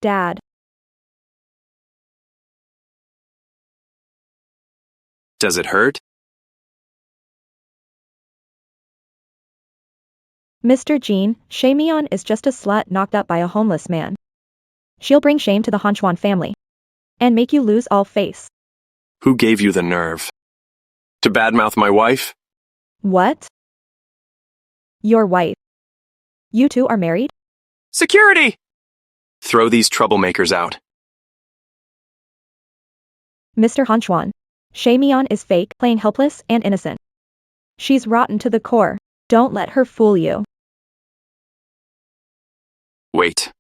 Dad. Does it hurt? Mr. Jean, Shay Mian is just a slut knocked up by a homeless man. She'll bring shame to the Hanchuan family. And make you lose all face. Who gave you the nerve to badmouth my wife? What? Your wife. You two are married? Security! Throw these troublemakers out. Mr. Hanchuan. Shay Mian is fake, playing helpless and innocent. She's rotten to the core. Don't let her fool you. Wait.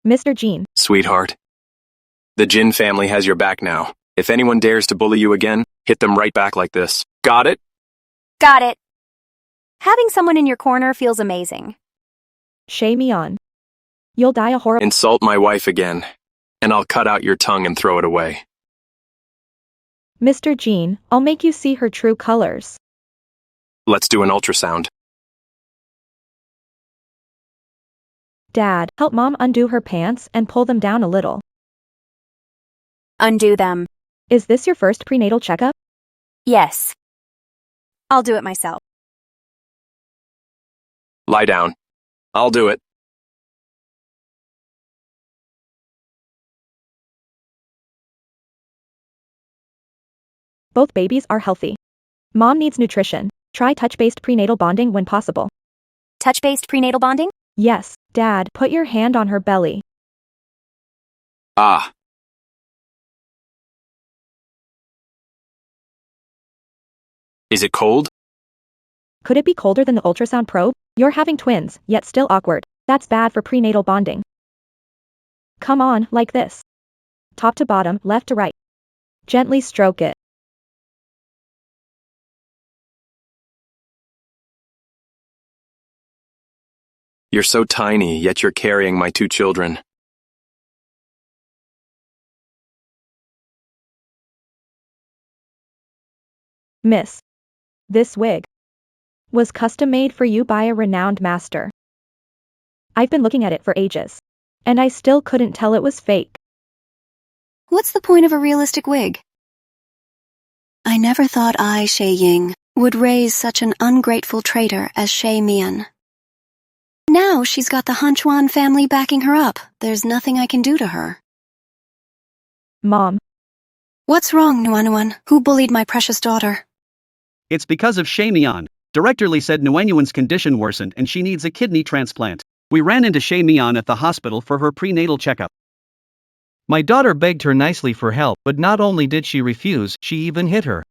Mr. Jean. Sweetheart. The Jin family has your back now. If anyone dares to bully you again, hit them right back like this. Got it? Got it. Having someone in your corner feels amazing. Shay Mian. You'll die a horrible— Insult my wife again, and I'll cut out your tongue and throw it away. Mr. Jean, I'll make you see her true colors. Let's do an ultrasound. Dad, help Mom undo her pants and pull them down a little. Undo them. Is this your first prenatal checkup? Yes. I'll do it myself. Lie down. I'll do it. Both babies are healthy. Mom needs nutrition. Try touch-based prenatal bonding when possible. Touch-based prenatal bonding? Yes, Dad, put your hand on her belly. Ah. Is it cold? Could it be colder than the ultrasound probe? You're having twins, yet still awkward. That's bad for prenatal bonding. Come on, like this. Top to bottom, left to right. Gently stroke it. You're so tiny, yet you're carrying my 2 children. Miss. This wig was custom made for you by a renowned master. I've been looking at it for ages, and I still couldn't tell it was fake. What's the point of a realistic wig? I never thought I, Shay Ying, would raise such an ungrateful traitor as Shay Mian. Now she's got the Hunchuan family backing her up. There's nothing I can do to her. Mom. What's wrong, Nuanuan? Who bullied my precious daughter? It's because of Shay Mian. Director Lee said Nguyenyuan's condition worsened and she needs a kidney transplant. We ran into Shay Mian at the hospital for her prenatal checkup. My daughter begged her nicely for help, but not only did she refuse, she even hit her.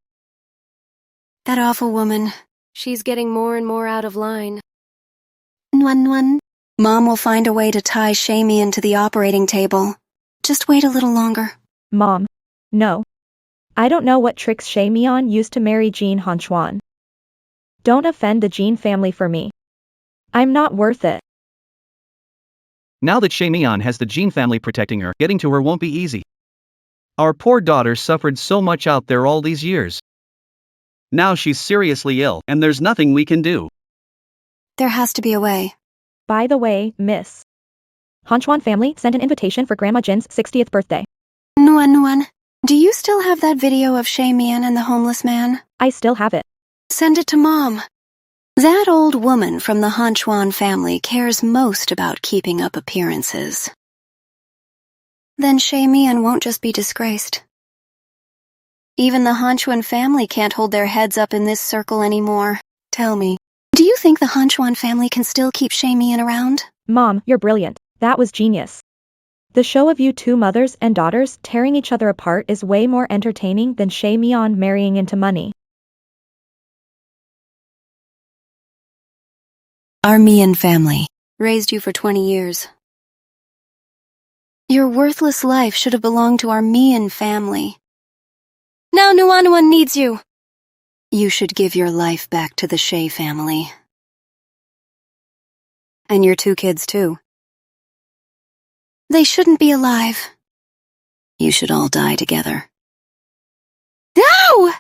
That awful woman. She's getting more and more out of line. Nuan. Mom will find a way to tie Shay Mian to the operating table. Just wait a little longer. Mom. No. I don't know what tricks Shay Mian used to marry Jean Hunchuan. Don't offend the Jean family for me. I'm not worth it. Now that Shay Mian has the Jean family protecting her, getting to her won't be easy. Our poor daughter suffered so much out there all these years. Now she's seriously ill, and there's nothing we can do. There has to be a way. By the way, Miss. Hunchuan family sent an invitation for Grandma Jin's 60th birthday. Nuan. Do you still have that video of Shay Mian and the homeless man? I still have it. Send it to Mom. That old woman from the Hunchuan family cares most about keeping up appearances. Then Shay Mian won't just be disgraced. Even the Hunchuan family can't hold their heads up in this circle anymore. Tell me, do you think the Hunchuan family can still keep Shay Mian around? Mom, you're brilliant. That was genius. The show of you 2 mothers and daughters tearing each other apart is way more entertaining than Shay Mian marrying into money. Our Mian family raised you for 20 years. Your worthless life should have belonged to our Mian family. Now Nuanuan needs you. You should give your life back to the Shay family. And your 2 kids, too. They shouldn't be alive. You should all die together. No!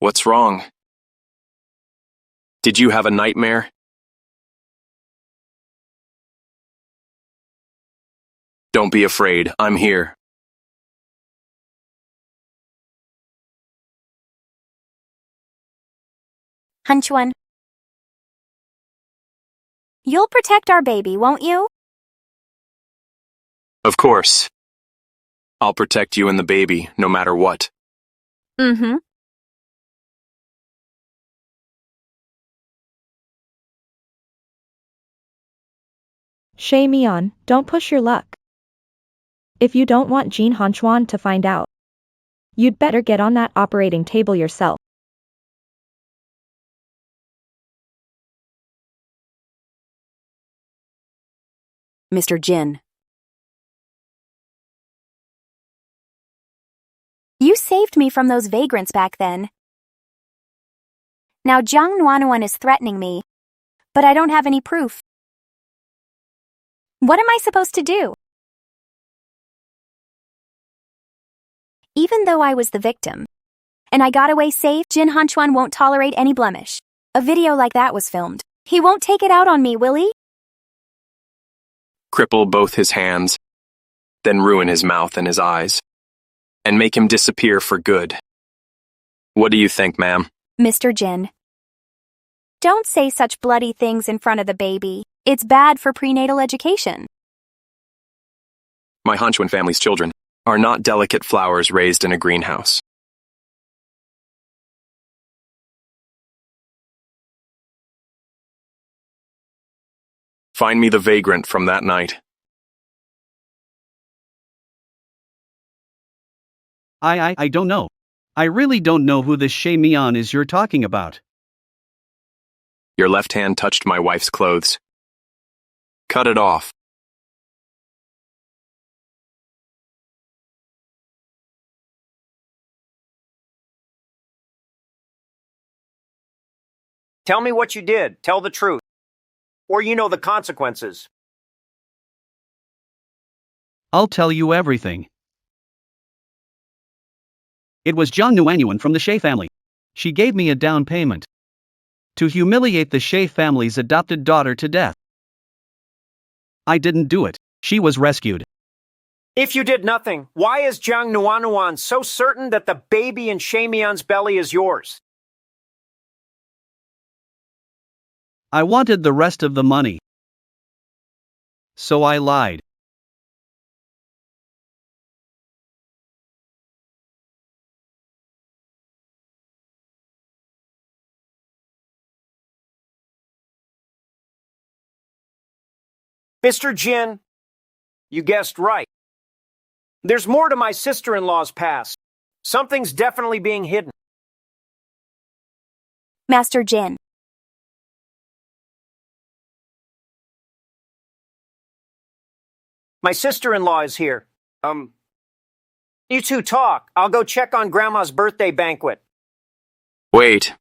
What's wrong? Did you have a nightmare? Don't be afraid, I'm here. Hunchuan. You'll protect our baby, won't you? Of course. I'll protect you and the baby, no matter what. Mm-hmm. Shay Mian, don't push your luck. If you don't want Jean Hunchuan to find out, you'd better get on that operating table yourself. Mr. Jin. You saved me from those vagrants back then. Now Jiang Nuanuan is threatening me, but I don't have any proof. What am I supposed to do? Even though I was the victim, and I got away safe, Jin Hunchuan won't tolerate any blemish. A video like that was filmed. He won't take it out on me, will he? Cripple both his hands, then ruin his mouth and his eyes, and make him disappear for good. What do you think, ma'am? Mr. Jin. Don't say such bloody things in front of the baby. It's bad for prenatal education. My Hanchuan family's children are not delicate flowers raised in a greenhouse. Find me the vagrant from that night. I don't know. I really don't know who this Shay Mian is you're talking about. Your left hand touched my wife's clothes. Cut it off. Tell me what you did. Tell the truth. Or you know the consequences. I'll tell you everything. It was Jiang Nuanyuan from the Shay family. She gave me a down payment to humiliate the Shay family's adopted daughter to death. I didn't do it. She was rescued. If you did nothing, why is Jiang Nuanyuan so certain that the baby in Shay Mian's belly is yours? I wanted the rest of the money, so I lied. Mr. Jin, you guessed right. There's more to my sister-in-law's past. Something's definitely being hidden. Master Jin. My sister-in-law is here. You two talk. I'll go check on Grandma's birthday banquet. Wait.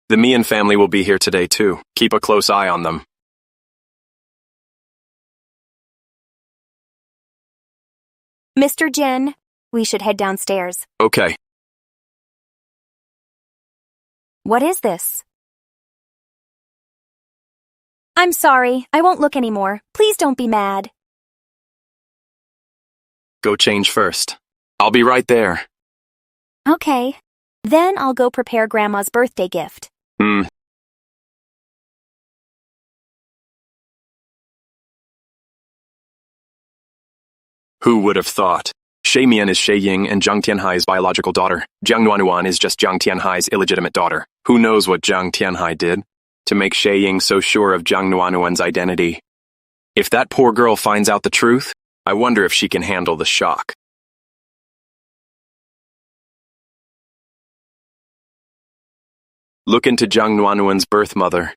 The Mian family will be here today too. Keep a close eye on them. Mr. Jin, we should head downstairs. Okay. What is this? I'm sorry, I won't look anymore. Please don't be mad. Go change first. I'll be right there. Okay. Then I'll go prepare Grandma's birthday gift. Who would have thought? Shay Mian is Shay Ying and Jiang Tianhai's biological daughter. Jiang Nuanyuan is just Jiang Tianhai's illegitimate daughter. Who knows what Jiang Tianhai did to make Shay Ying so sure of Jiang Nuanyuan's identity? If that poor girl finds out the truth, I wonder if she can handle the shock. Look into Jiang Nuanyuan's birth mother.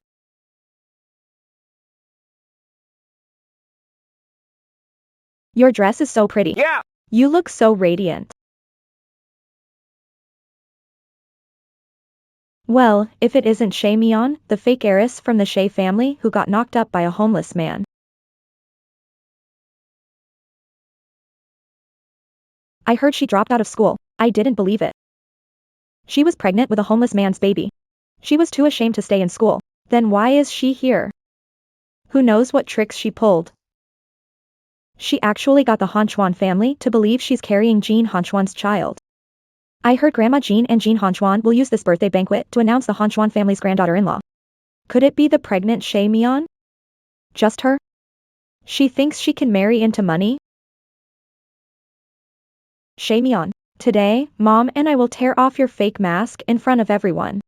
Your dress is so pretty. Yeah, You look so radiant. Well, if it isn't Shay Mian, the fake heiress from the Shay family who got knocked up by a homeless man. I heard she dropped out of school. I didn't believe it. She was pregnant with a homeless man's baby. She was too ashamed to stay in school. Then why is she here? Who knows what tricks she pulled? She actually got the Hanchuan family to believe she's carrying Jean Hanchuan's child. I heard Grandma Jean and Jean Hanchuan will use this birthday banquet to announce the Hanchuan family's granddaughter-in-law. Could it be the pregnant Shay Mian? Just her? She thinks she can marry into money? Shay Mian, today, Mom and I will tear off your fake mask in front of everyone.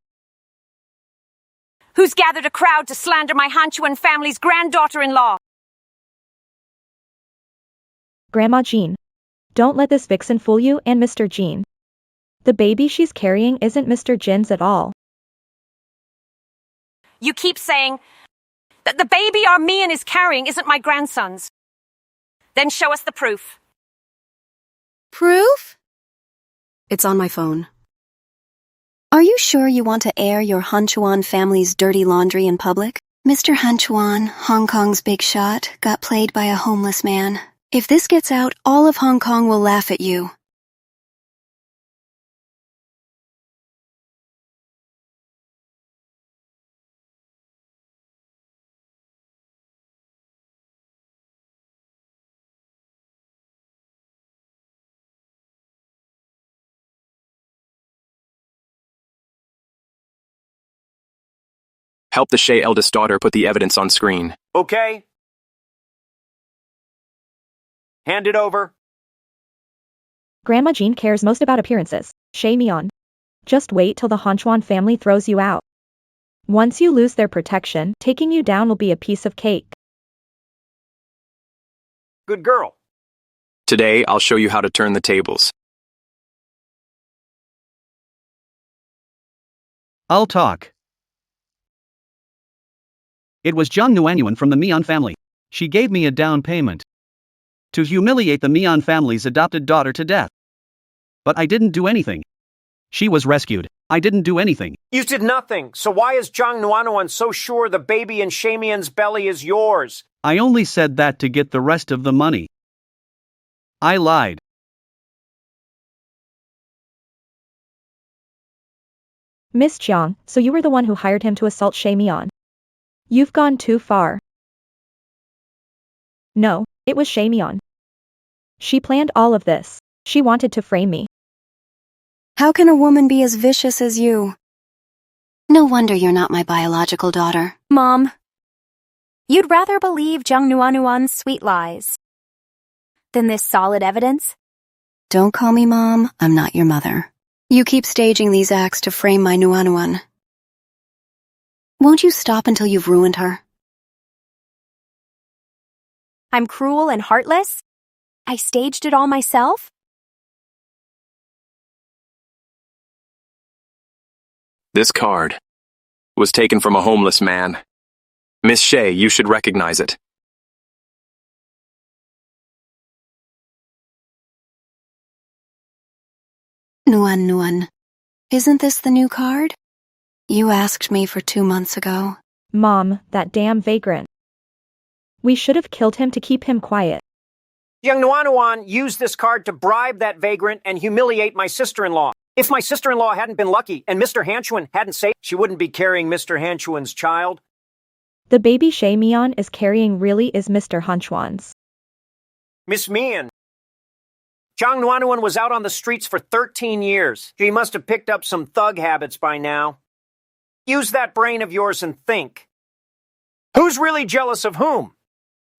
Who's gathered a crowd to slander my Hanchuan family's granddaughter-in-law? Grandma Jean. Don't let this vixen fool you and Mr. Jean. The baby she's carrying isn't Mr. Jin's at all. You keep saying that the baby our Mian is carrying isn't my grandson's. Then show us the proof. Proof? It's on my phone. Are you sure you want to air your Hanchuan family's dirty laundry in public? Mr. Hanchuan, Hong Kong's big shot, got played by a homeless man. If this gets out, all of Hong Kong will laugh at you. Help the Shay eldest daughter put the evidence on screen. Okay? Hand it over. Grandma Jean cares most about appearances. Shay Mian. Just wait till the Hanchuan family throws you out. Once you lose their protection, taking you down will be a piece of cake. Good girl. Today, I'll show you how to turn the tables. I'll talk. It was Jiang Nuanyuan from the Mian family. She gave me a down payment to humiliate the Mian family's adopted daughter to death. But I didn't do anything. She was rescued. I didn't do anything. You did nothing, so why is Jiang Nuanyuan so sure the baby in Shamian's belly is yours? I only said that to get the rest of the money. I lied. Miss Jiang, so you were the one who hired him to assault Shay Mian. You've gone too far. No, it was Shay Mian. She planned all of this. She wanted to frame me. How can a woman be as vicious as you? No wonder you're not my biological daughter. Mom, you'd rather believe Jiang Nuanyuan's sweet lies than this solid evidence? Don't call me Mom, I'm not your mother. You keep staging these acts to frame my Nuanyuan. Won't you stop until you've ruined her? I'm cruel and heartless? I staged it all myself? This card was taken from a homeless man. Miss Shay, you should recognize it. Nuan. Isn't this the new card? You asked me for 2 months ago. Mom, that damn vagrant. We should have killed him to keep him quiet. Jiang Nuanyuan used this card to bribe that vagrant and humiliate my sister-in-law. If my sister-in-law hadn't been lucky and Mr. Hanchuan hadn't saved, she wouldn't be carrying Mr. Hanchuan's child. The baby Shay Mian is carrying really is Mr. Hanchuan's. Miss Mian. Jiang Nuanyuan was out on the streets for 13 years. She must have picked up some thug habits by now. Use that brain of yours and think. Who's really jealous of whom?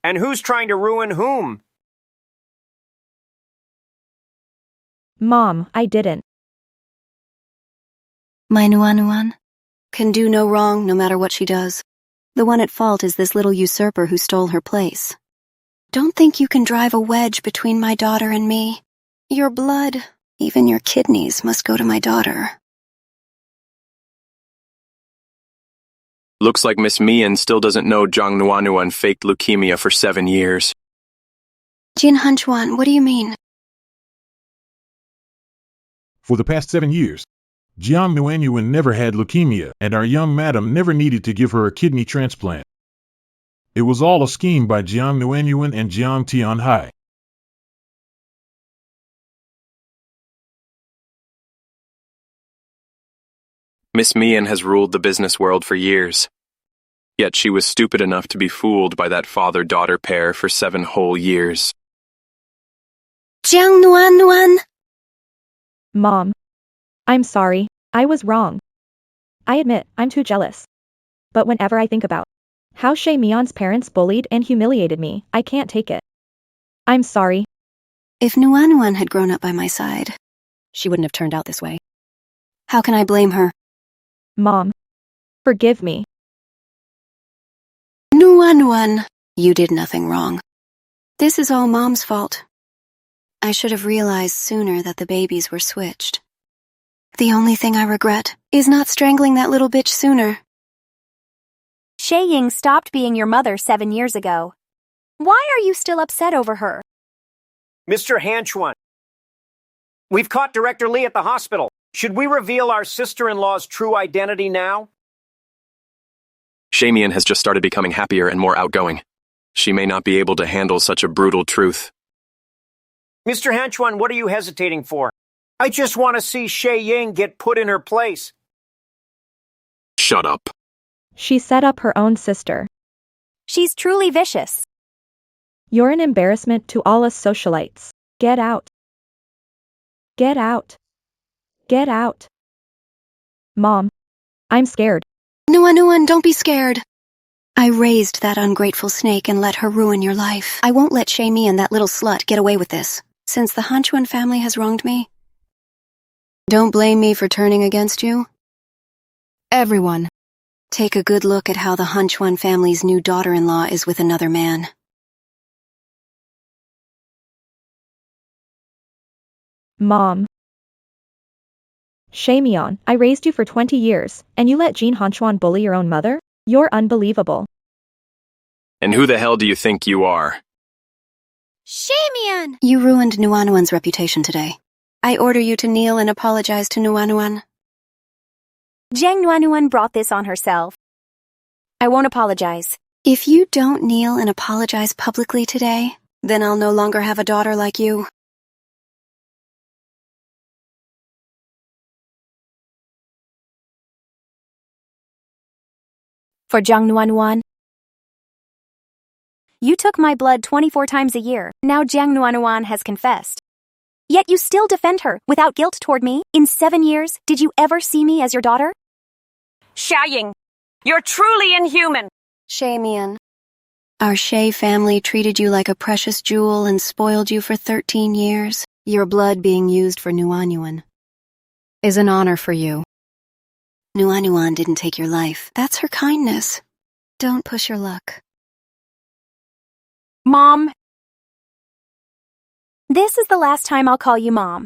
And who's trying to ruin whom? Mom, I didn't. My Nuanyuan can do no wrong no matter what she does. The one at fault is this little usurper who stole her place. Don't think you can drive a wedge between my daughter and me. Your blood, even your kidneys, must go to my daughter. Looks like Miss Mian still doesn't know Jiang Nuanyuan faked leukemia for 7 years. Jin Hanchuan, what do you mean? For the past 7 years, Jiang Nuanyuan never had leukemia, and our young madam never needed to give her a kidney transplant. It was all a scheme by Jiang Nuanyuan and Jiang Tianhai. Miss Mian has ruled the business world for years. Yet she was stupid enough to be fooled by that father-daughter pair for 7 whole years. Jiang Nuanyuan! Mom. I'm sorry, I was wrong. I admit, I'm too jealous. But whenever I think about how Shay Mian's parents bullied and humiliated me, I can't take it. I'm sorry. If Nuanyuan had grown up by my side, she wouldn't have turned out this way. How can I blame her? Mom. Forgive me. Nuanyuan, you did nothing wrong. This is all Mom's fault. I should have realized sooner that the babies were switched. The only thing I regret is not strangling that little bitch sooner. Shay Ying stopped being your mother 7 years ago. Why are you still upset over her? Mr. Hanchuan. We've caught Director Lee at the hospital. Should we reveal our sister-in-law's true identity now? Shay Mian has just started becoming happier and more outgoing. She may not be able to handle such a brutal truth. Mr. Hanchuan, what are you hesitating for? I just want to see Shay Ying get put in her place. Shut up. She set up her own sister. She's truly vicious. You're an embarrassment to all us socialites. Get out. Get out. Get out. Mom. I'm scared. Nuan, don't be scared. I raised that ungrateful snake and let her ruin your life. I won't let Shamey and that little slut get away with this, since the Hunchuan family has wronged me. Don't blame me for turning against you. Everyone, take a good look at how the Hunchuan family's new daughter-in-law is with another man. Mom. Shamion, I raised you for 20 years, and you let Jean Hunchuan bully your own mother? You're unbelievable. And who the hell do you think you are? Shamion! You ruined Nuanuan's reputation today. I order you to kneel and apologize to Nuanuan. Jiang Nuanuan brought this on herself. I won't apologize. If you don't kneel and apologize publicly today, then I'll no longer have a daughter like you. For Jiang Nuanuan, you took my blood 24 times a year. Now Jiang Nuanuan has confessed. Yet you still defend her without guilt toward me. In 7 years, did you ever see me as your daughter? Xiaoying, you're truly inhuman. Shamian, our Shay family treated you like a precious jewel and spoiled you for 13 years. Your blood being used for Nuanuan is an honor for you. Nuanuan didn't take your life. That's her kindness. Don't push your luck. Mom. This is the last time I'll call you Mom.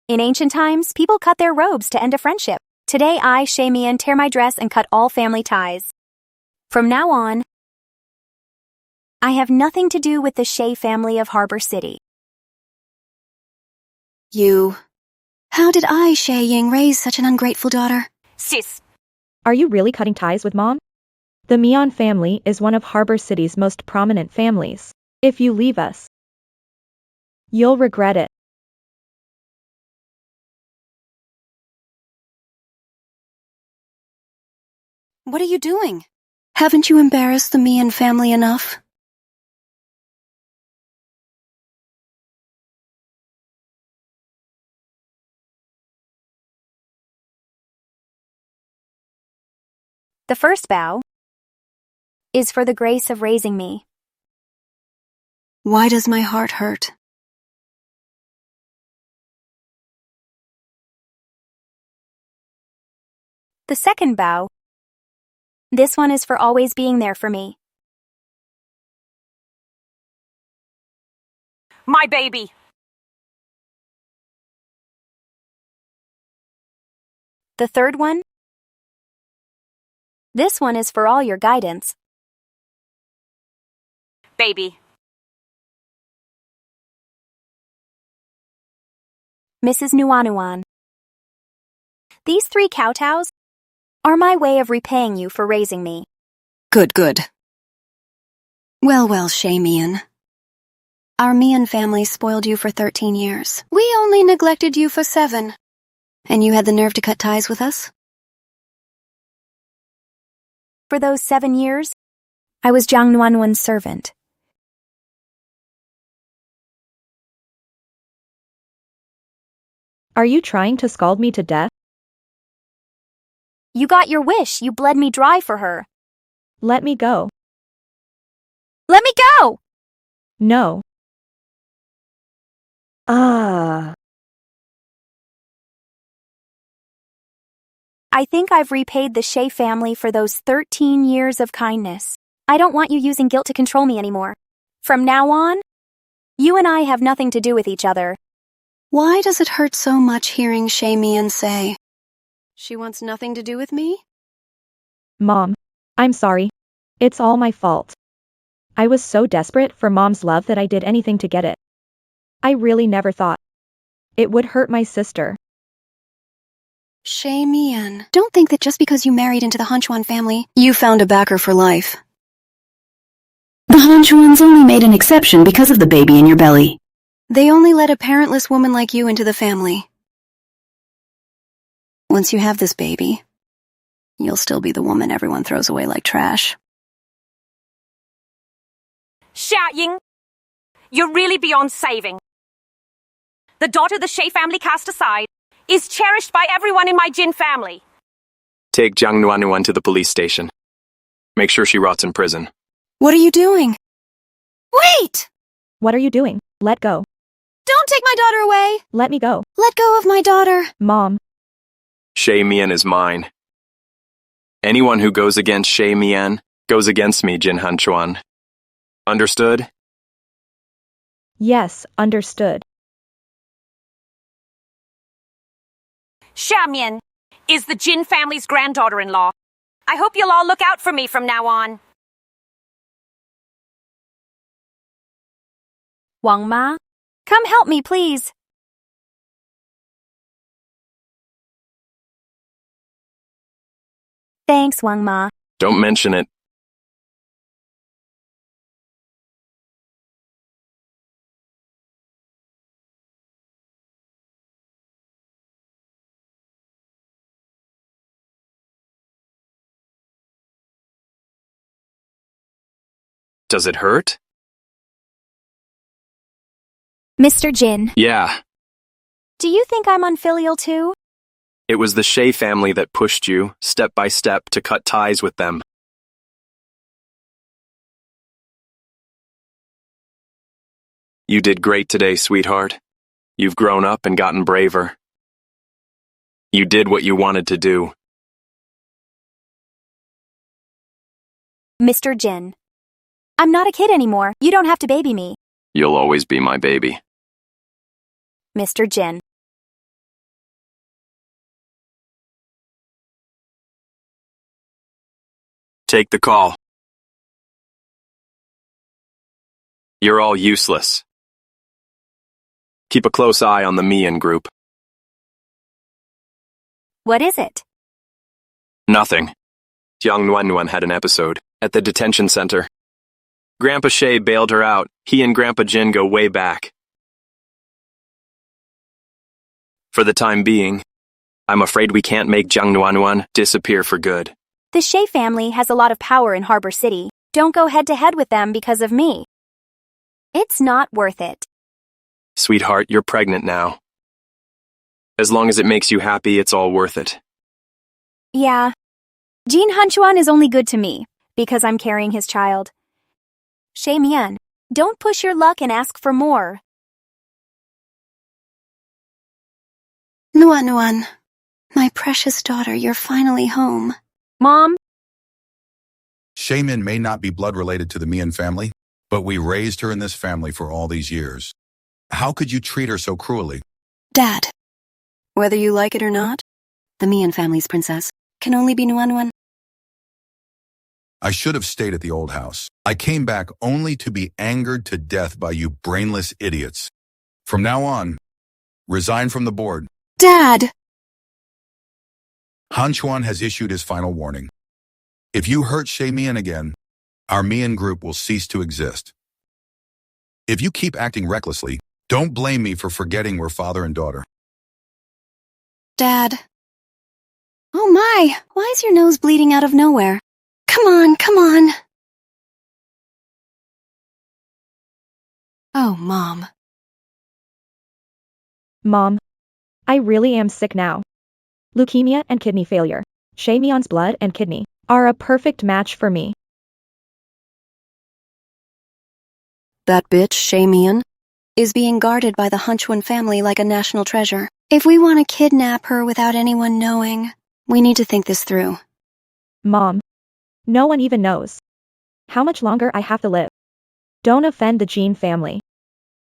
In ancient times, people cut their robes to end a friendship. Today I, Shamian, tear my dress and cut all family ties. From now on, I have nothing to do with the Shay family of Harbor City. You. How did I, Shay Ying, raise such an ungrateful daughter? Sis, Are you really cutting ties with Mom? The Mian family is one of Harbor City's most prominent families. If you leave us, you'll regret it. What are you doing? Haven't you embarrassed the Mian family enough? The first bow is for the grace of raising me. Why does my heart hurt? The second bow, this one is for always being there for me. my baby. The third one, this one is for all your guidance. Baby. Mrs. Nuanuan. These 3 kowtows are my way of repaying you for raising me. Good. Well, Shay Mian. Our Mian family spoiled you for 13 years. We only neglected you for 7. And you had the nerve to cut ties with us? For those 7 years, I was Jiang Nuanuan's servant. Are you trying to scald me to death? You got your wish. You bled me dry for her. Let me go. Let me go! No. Ah. I think I've repaid the Shea family for those 13 years of kindness. I don't want you using guilt to control me anymore. From now on, you and I have nothing to do with each other. Why does it hurt so much hearing Shay Mian say, she wants nothing to do with me? Mom, I'm sorry. It's all my fault. I was so desperate for Mom's love that I did anything to get it. I really never thought it would hurt my sister. Shay Mian, don't think that just because you married into the Hunchuan family, you found a backer for life. The Hunchuans only made an exception because of the baby in your belly. They only let a parentless woman like you into the family. Once you have this baby, you'll still be the woman everyone throws away like trash. Xiaoying, You're really beyond saving. The daughter the Shea family cast aside is cherished by everyone in my Jin family. Take Jiang Nuanuan to the police station. Make sure she rots in prison. What are you doing? Wait! What are you doing? Let go. Don't take my daughter away! Let me go. Let go of my daughter! Mom. Shay Mian is mine. Anyone who goes against Shay Mian goes against me, Jin Hanchuan. Understood? Yes, understood. Xiamian is the Jin family's granddaughter-in-law. I hope you'll all look out for me from now on. Wang Ma, come help me, please. Thanks, Wang Ma. Don't mention it. Does it hurt? Mr. Jin, Yeah. do you think I'm unfilial too? It was the Shay family that pushed you, step by step, to cut ties with them. You did great today, sweetheart. You've grown up and gotten braver. You did what you wanted to do. Mr. Jin, I'm not a kid anymore. You don't have to baby me. You'll always be my baby. Mr. Jin. Take the call. You're all useless. Keep a close eye on the Mian group. What is it? Nothing. Jiang Nuanuan had an episode at the detention center. Grandpa Shay bailed her out. He and Grandpa Jin go way back. For the time being, I'm afraid we can't make Jiang Nuanuan disappear for good. The Shay family has a lot of power in Harbor City. Don't go head-to-head with them because of me. It's not worth it. Sweetheart, you're pregnant now. As long as it makes you happy, it's all worth it. Yeah. Jin Hanchuan is only good to me because I'm carrying his child. Shay Mian, don't push your luck and ask for more. Nuanuan, my precious daughter, you're finally home. Mom? Shaman may not be blood related to the Mian family, but we raised her in this family for all these years. How could you treat her so cruelly? Dad, whether you like it or not, the Mian family's princess can only be Nuanuan. I should have stayed at the old house. I came back only to be angered to death by you brainless idiots. From now on, resign from the board. Dad! Hanchuan has issued his final warning. If you hurt Shay Mian again, our Mian group will cease to exist. If you keep acting recklessly, don't blame me for forgetting we're father and daughter. Dad. Oh my, why is your nose bleeding out of nowhere? Come on, come on. Oh, Mom. Mom. I really am sick now. Leukemia and kidney failure. Shay Mian's blood and kidney are a perfect match for me. That bitch, Shay Mian, is being guarded by the Hunchwan family like a national treasure. If we want to kidnap her without anyone knowing, we need to think this through. Mom. No one even knows how much longer I have to live. Don't offend the Jean family.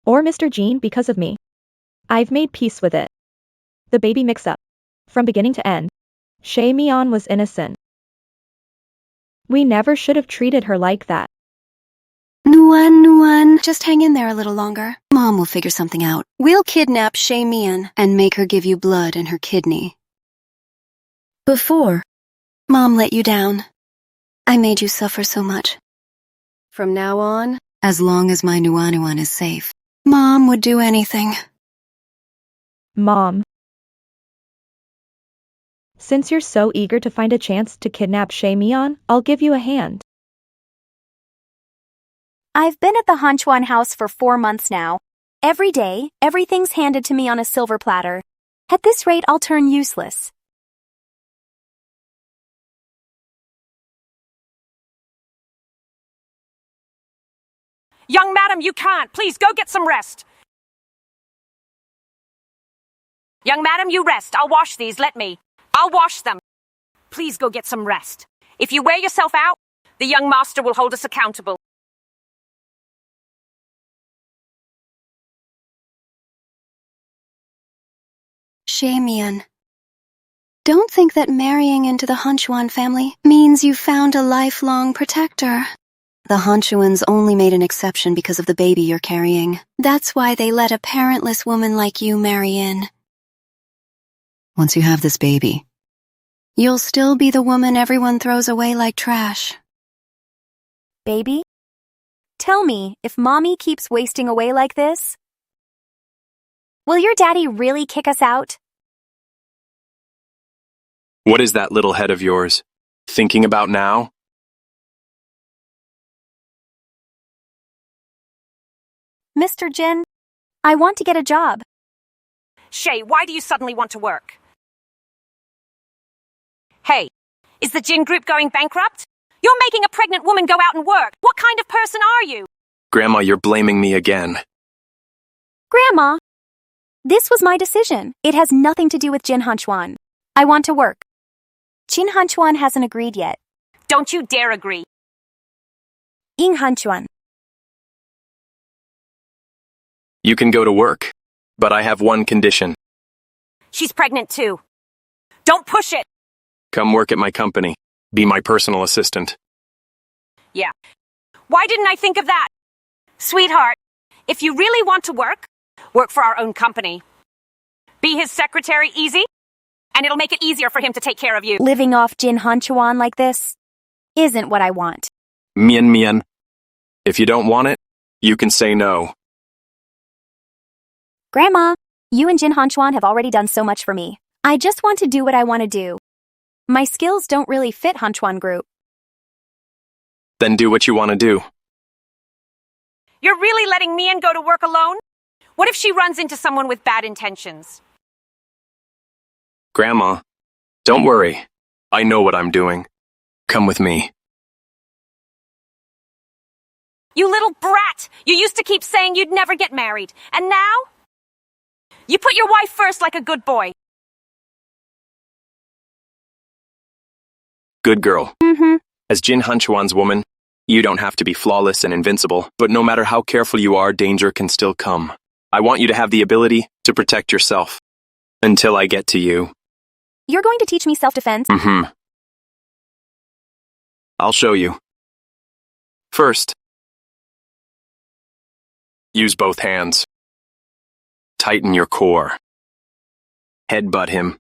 Or Mr. Jean because of me. I've made peace with it. The baby mix-up. From beginning to end. Shay Mian was innocent. We never should have treated her like that. Nuan, just hang in there a little longer. Mom will figure something out. We'll kidnap Shay Mian and make her give you blood and her kidney. Before, Mom let you down. I made you suffer so much. From now on, as long as my Nuanuan is safe, Mom would do anything. Mom. Since you're so eager to find a chance to kidnap Shay Mian, I'll give you a hand. I've been at the Hanchuan house for 4 months now. Every day, everything's handed to me on a silver platter. At this rate, I'll turn useless. Young madam, you can't. Please go get some rest. Young madam, you rest. I'll wash these. Let me. I'll wash them. Please go get some rest. If you wear yourself out, the young master will hold us accountable. Shamian. Don't think that marrying into the Hanchuan family means you've found a lifelong protector. The Hanchuans only made an exception because of the baby you're carrying. That's why they let a parentless woman like you marry in. Once you have this baby, you'll still be the woman everyone throws away like trash. Baby? Tell me, if Mommy keeps wasting away like this, will your daddy really kick us out? What is that little head of yours thinking about now? Mr. Jin, I want to get a job. Shay, why do you suddenly want to work? Hey, is the Jin group going bankrupt? You're making a pregnant woman go out and work. What kind of person are you? Grandma, you're blaming me again. Grandma, this was my decision. It has nothing to do with Jin Hanchuan. I want to work. Jin Hanchuan hasn't agreed yet. Don't you dare agree. Ying Hanchuan. You can go to work, but I have one condition. She's pregnant too. Don't push it. Come work at my company. Be my personal assistant. Yeah. Why didn't I think of that? Sweetheart, if you really want to work for our own company. Be his secretary easy, and it'll make it easier for him to take care of you. Living off Jin Hanchuan like this isn't what I want. Mian. If you don't want it, you can say no. Grandma, you and Jin Hanchuan have already done so much for me. I just want to do what I want to do. My skills don't really fit Hanchuan group. Then do what you want to do. You're really letting Mian go to work alone? What if she runs into someone with bad intentions? Grandma, don't worry. I know what I'm doing. Come with me. You little brat! You used to keep saying you'd never get married. And now? You put your wife first like a good boy. Good girl. Mm-hmm. As Jin Hanchuan's woman, you don't have to be flawless and invincible, but no matter how careful you are, danger can still come. I want you to have the ability to protect yourself. Until I get to you. You're going to teach me self-defense? Mm-hmm. I'll show you. First, use both hands. Tighten your core. Headbutt him.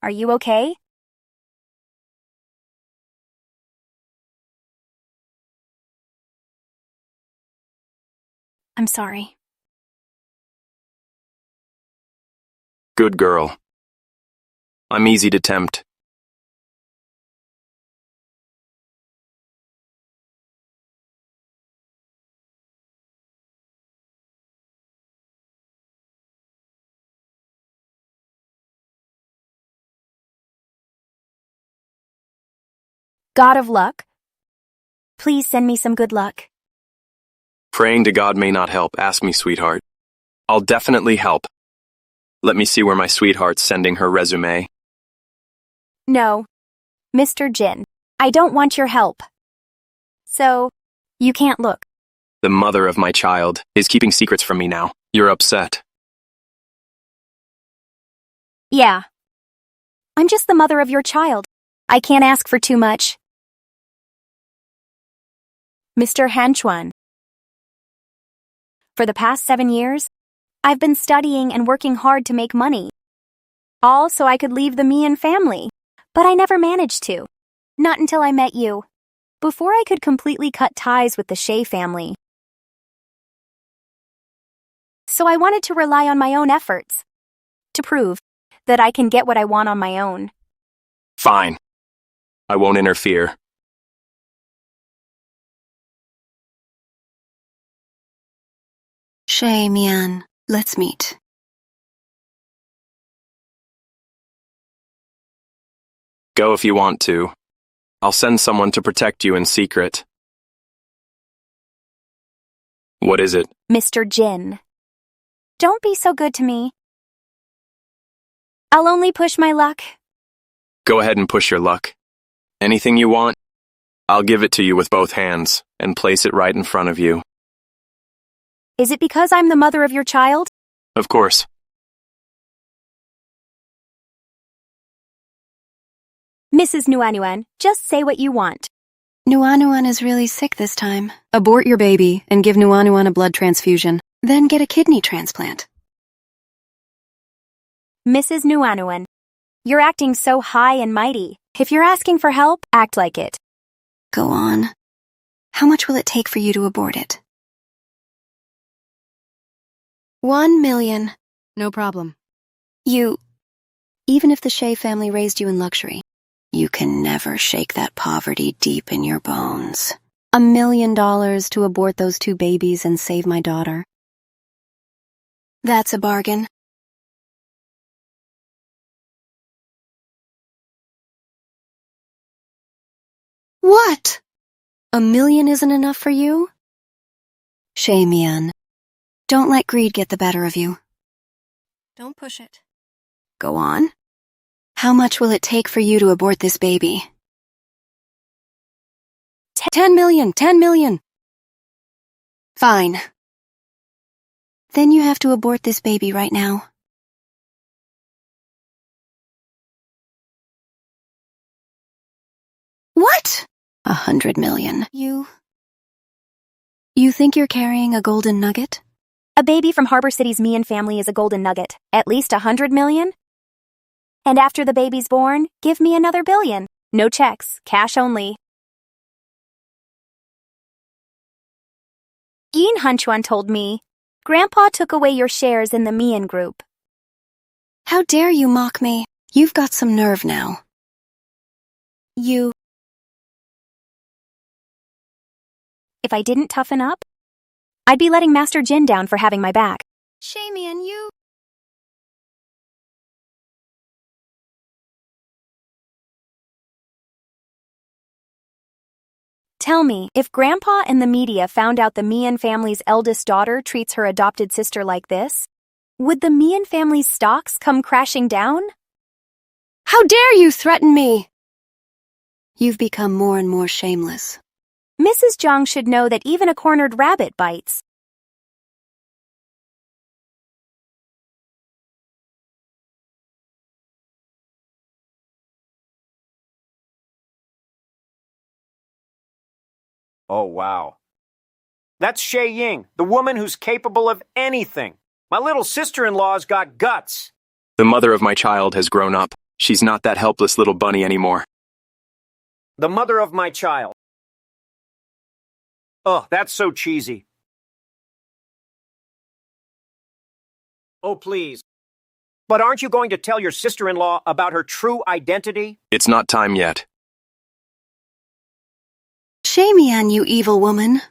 Are you okay? I'm sorry. Good girl. I'm easy to tempt. God of luck? Please send me some good luck. Praying to God may not help. Ask me, sweetheart. I'll definitely help. Let me see where my sweetheart's sending her resume. No. Mr. Jin, I don't want your help. So, you can't look. The mother of my child is keeping secrets from me now. You're upset. Yeah. I'm just the mother of your child. I can't ask for too much. Mr. Hanchuan. For the past 7 years, I've been studying and working hard to make money. All so I could leave the Mian family. But I never managed to. Not until I met you. Before I could completely cut ties with the Shea family. So I wanted to rely on my own efforts. To prove that I can get what I want on my own. Fine. I won't interfere. Shay, Mian, let's meet. Go if you want to. I'll send someone to protect you in secret. What is it? Mr. Jin. Don't be so good to me. I'll only push my luck. Go ahead and push your luck. Anything you want, I'll give it to you with both hands and place it right in front of you. Is it because I'm the mother of your child? Of course. Mrs. Nuanuan, just say what you want. Nuanuan is really sick this time. Abort your baby and give Nuanuan a blood transfusion. Then get a kidney transplant. Mrs. Nuanuan, you're acting so high and mighty. If you're asking for help, act like it. Go on. How much will it take for you to abort it? 1 million. No problem. Even if the Shay family raised you in luxury, you can never shake that poverty deep in your bones. $1 million to abort those 2 babies and save my daughter. That's a bargain. What? $1 million isn't enough for you? Shay Mian, don't let greed get the better of you. Don't push it. Go on. How much will it take for you to abort this baby? 10 million, 10 million. Fine. Then you have to abort this baby right now. What? 100 million. You think you're carrying a golden nugget? A baby from Harbor City's Mian family is a golden nugget. At least 100 million? And after the baby's born, give me another billion. No checks, cash only. Yin Hunchuan told me, Grandpa took away your shares in the Mian group. How dare you mock me? You've got some nerve now. If I didn't toughen up, I'd be letting Master Jin down for having my back. Shamian, you... Tell me, if Grandpa and the media found out the Mian family's eldest daughter treats her adopted sister like this, would the Mian family's stocks come crashing down? How dare you threaten me? You've become more and more shameless. Mrs. Zhang should know that even a cornered rabbit bites. Oh, wow. That's Shay Ying, the woman who's capable of anything. My little sister-in-law's got guts. The mother of my child has grown up. She's not that helpless little bunny anymore. The mother of my child. Oh, that's so cheesy. Oh, please. But aren't you going to tell your sister-in-law about her true identity? It's not time yet. Shamian, you evil woman.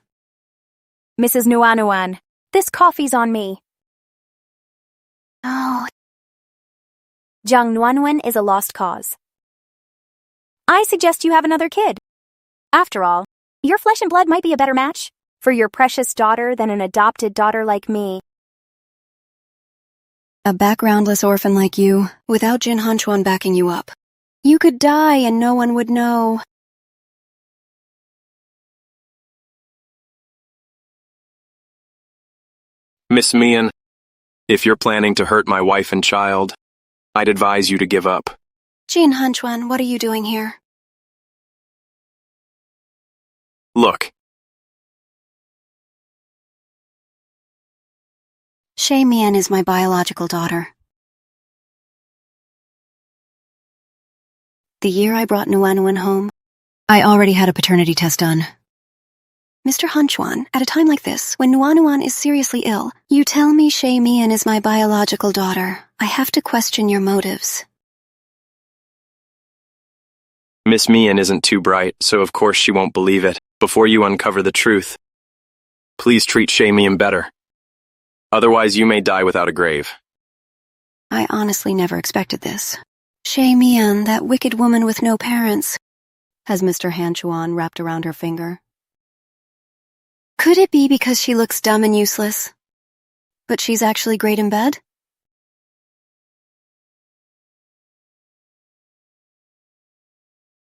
Mrs. Nuanuan, this coffee's on me. Oh. Zhang Nuanuan is a lost cause. I suggest you have another kid. After all, your flesh and blood might be a better match for your precious daughter than an adopted daughter like me. A backgroundless orphan like you, without Jin Hunchuan backing you up. You could die and no one would know. Miss Mian, if you're planning to hurt my wife and child, I'd advise you to give up. Jin Hunchuan, what are you doing here? Look. Shamian is my biological daughter. The year I brought Nuanuan home, I already had a paternity test done. Mr. Hunchuan, at a time like this, when Nuanuan is seriously ill, you tell me Shay Mian is my biological daughter. I have to question your motives. Miss Mian isn't too bright, so of course she won't believe it before you uncover the truth. Please treat Shay Mian better. Otherwise, you may die without a grave. I honestly never expected this. Shay Mian, that wicked woman with no parents. Has Mr. Hanchuan wrapped around her finger? Could it be because she looks dumb and useless? But she's actually great in bed?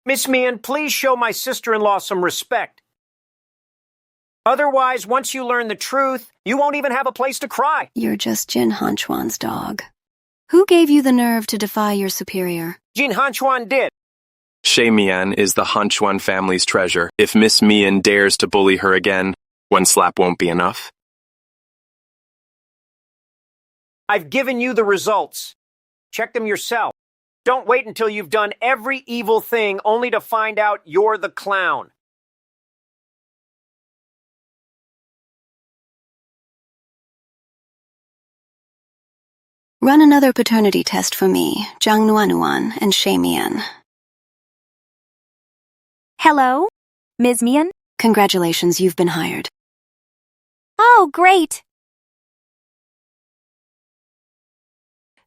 Miss Mian, please show my sister-in-law some respect. Otherwise, once you learn the truth, you won't even have a place to cry. You're just Jin Hanchuan's dog. Who gave you the nerve to defy your superior? Jin Hanchuan did. Shay Mian is the Hunchuan family's treasure. If Miss Mian dares to bully her again, one slap won't be enough. I've given you the results. Check them yourself. Don't wait until you've done every evil thing only to find out you're the clown. Run another paternity test for me, Jiang Nuanuan and Shay Mian. Hello? Ms. Mian? Congratulations, you've been hired. Oh, great.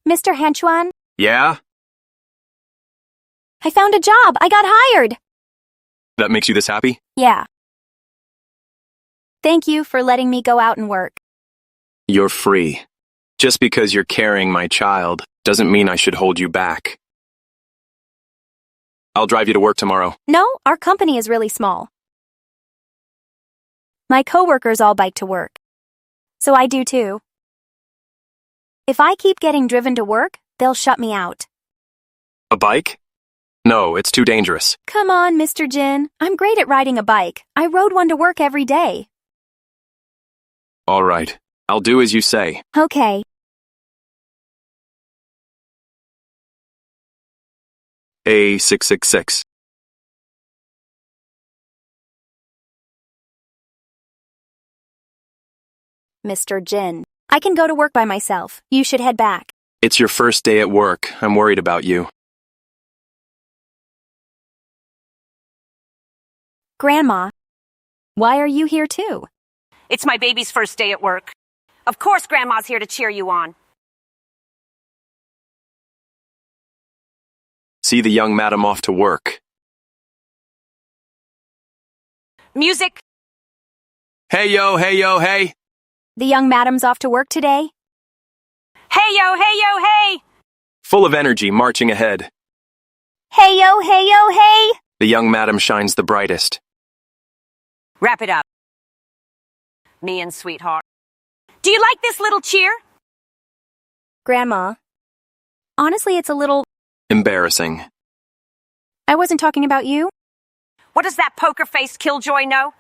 Mr. Hanchuan? Yeah? I found a job. I got hired. That makes you this happy? Yeah. Thank you for letting me go out and work. You're free. Just because you're carrying my child doesn't mean I should hold you back. I'll drive you to work tomorrow. No, our company is really small. My coworkers all bike to work. So I do too. If I keep getting driven to work, they'll shut me out. A bike? No, it's too dangerous. Come on, Mr. Jin. I'm great at riding a bike. I rode one to work every day. All right. I'll do as you say. Okay. A666. Mr. Jin, I can go to work by myself. You should head back. It's your first day at work. I'm worried about you. Grandma, why are you here too? It's my baby's first day at work. Of course Grandma's here to cheer you on. See the young madam off to work. Music! Hey yo, hey yo, hey! The young madam's off to work today? Hey yo, hey yo, hey! Full of energy, marching ahead. Hey yo, hey yo, hey! The young madam shines the brightest. Wrap it up. Me and sweetheart. Do you like this little cheer? Grandma, honestly, it's a little Embarrassing. I wasn't talking about you. What does that poker-faced killjoy know?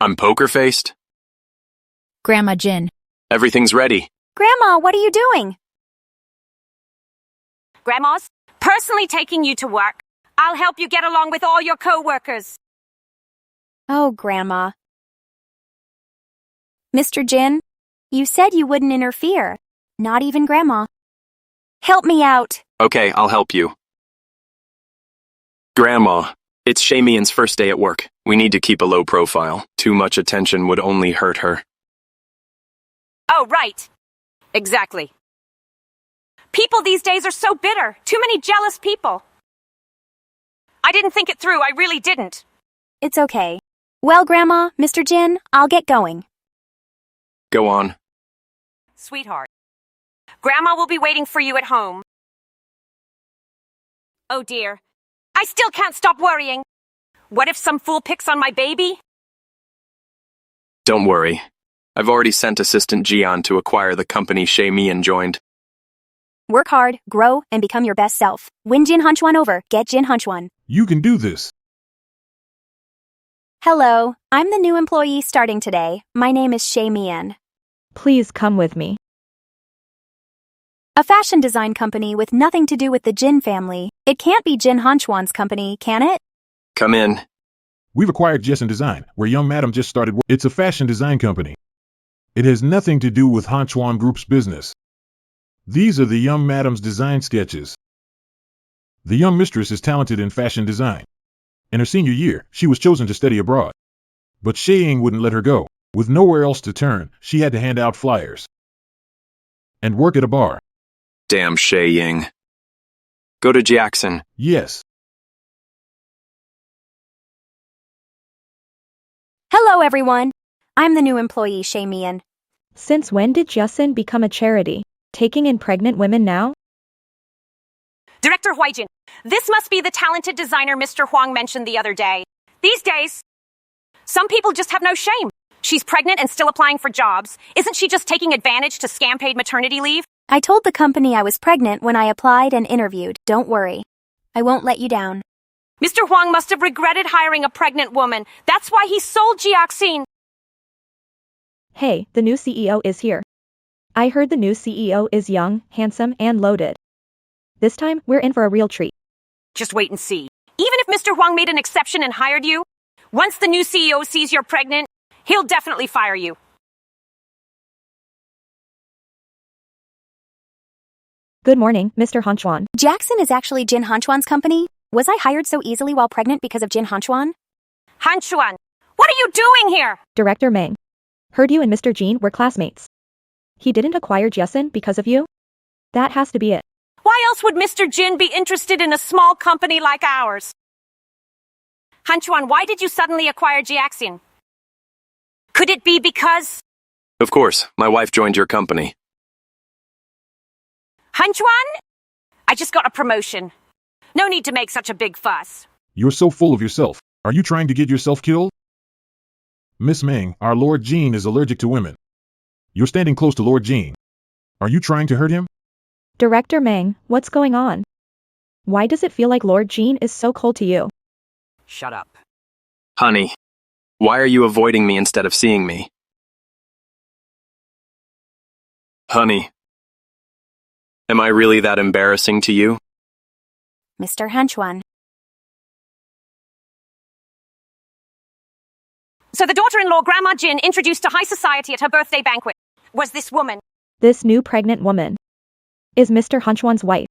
I'm poker-faced? Grandma Jin. Everything's ready. Grandma, what are you doing? Grandma's personally taking you to work. I'll help you get along with all your co-workers. Oh, Grandma. Mr. Jin, you said you wouldn't interfere. Not even Grandma. Help me out. Okay, I'll help you. Grandma, it's Shay Mian's first day at work. We need to keep a low profile. Too much attention would only hurt her. Oh, right. Exactly. People these days are so bitter. Too many jealous people. I didn't think it through. I really didn't. It's okay. Well, Grandma, Mr. Jin, I'll get going. Go on. Sweetheart, Grandma will be waiting for you at home. Oh dear. I still can't stop worrying. What if some fool picks on my baby? Don't worry. I've already sent Assistant Jian to acquire the company Shay Mian joined. Work hard, grow, and become your best self. Win Jin Hunchuan over. Get Jin Hunchuan. You can do this. Hello, I'm the new employee starting today. My name is Shay Mian. Please come with me. A fashion design company with nothing to do with the Jin family. It can't be Jin Hunchuan's company, can it? Come in. We've acquired Jessen Design, where young madam just started work. It's a fashion design company. It has nothing to do with Heartwarming Group's business. These are the young madam's design sketches. The young mistress is talented in fashion design. In her senior year, she was chosen to study abroad. But Shaying wouldn't let her go. With nowhere else to turn, she had to hand out flyers and work at a bar. Damn Shaying. Go to Jackson. Yes. Hello, everyone. I'm the new employee, Shamian. Since when did Jessen become a charity? Taking in pregnant women now? Director Huijin, this must be the talented designer Mr. Huang mentioned the other day. These days, some people just have no shame. She's pregnant and still applying for jobs. Isn't she just taking advantage to scam paid maternity leave? I told the company I was pregnant when I applied and interviewed. Don't worry. I won't let you down. Mr. Huang must have regretted hiring a pregnant woman. That's why he sold Jiaxin. Hey, the new CEO is here. I heard the new CEO is young, handsome, and loaded. This time, we're in for a real treat. Just wait and see. Even if Mr. Huang made an exception and hired you, once the new CEO sees you're pregnant, he'll definitely fire you. Good morning, Mr. Hanchuan. Jackson is actually Jin Hanchuan's company. Was I hired so easily while pregnant because of Jin Hanchuan? Hanchuan, what are you doing here? Director Meng. Heard you and Mr. Jean were classmates. He didn't acquire Jessen because of you? That has to be it. Why else would Mr. Jin be interested in a small company like ours? Hanchuan, why did you suddenly acquire Jiaxin? Could it be because... Of course, my wife joined your company. Hanchuan? I just got a promotion. No need to make such a big fuss. You're so full of yourself. Are you trying to get yourself killed? Miss Meng, our Lord Jean is allergic to women. You're standing close to Lord Jean. Are you trying to hurt him? Director Meng, what's going on? Why does it feel like Lord Jean is so cold to you? Shut up. Honey, why are you avoiding me instead of seeing me? Honey, am I really that embarrassing to you? Mr. Hanchuan. So the daughter-in-law Grandma Jin introduced to high society at her birthday banquet was this woman. This new pregnant woman is Mr. Hanchuan's wife.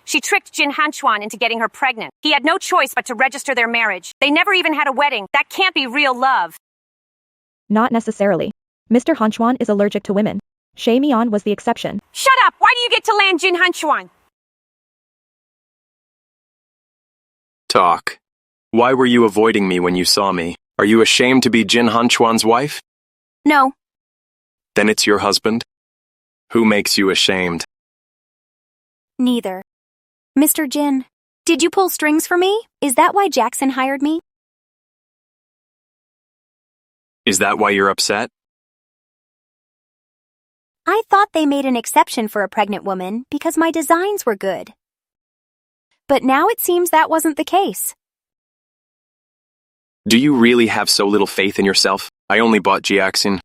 She tricked Jin Hanchuan into getting her pregnant. He had no choice but to register their marriage. They never even had a wedding. That can't be real love. Not necessarily. Mr. Hanchuan is allergic to women. Shay Mian was the exception. Shut up! Why do you get to land Jin Hanchuan? Talk. Why were you avoiding me when you saw me? Are you ashamed to be Jin Hanchuan's wife? No. Then it's your husband? Who makes you ashamed? Neither. Mr. Jin, did you pull strings for me? Is that why Jackson hired me? Is that why you're upset? I thought they made an exception for a pregnant woman because my designs were good. But now it seems that wasn't the case. Do you really have so little faith in yourself? I only bought Jiaxin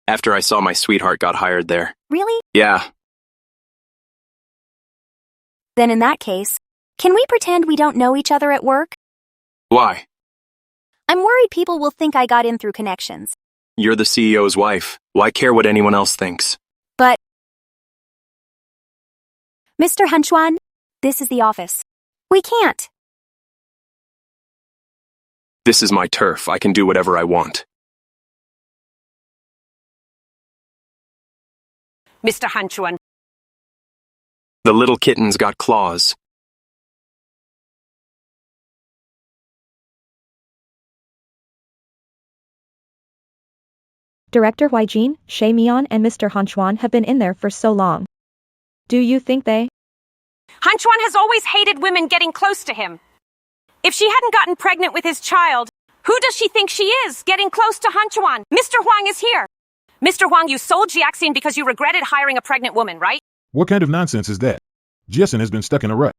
after I saw my sweetheart got hired there. Really? Yeah. Then in that case, can we pretend we don't know each other at work? Why? I'm worried people will think I got in through connections. You're the CEO's wife. Why care what anyone else thinks? But... Mr. Hanchuan, this is the office. We can't. This is my turf. I can do whatever I want. Mr. Hanchuan. The little kitten's got claws. Director Huijin, Shay Mian, and Mr. Hanchuan have been in there for so long. Do you think they... Hanchuan has always hated women getting close to him. If she hadn't gotten pregnant with his child, who does she think she is, getting close to Hanchuan? Mr. Huang is here. Mr. Huang, you sold Jiaxin because you regretted hiring a pregnant woman, right? What kind of nonsense is that? Jessen has been stuck in a rut.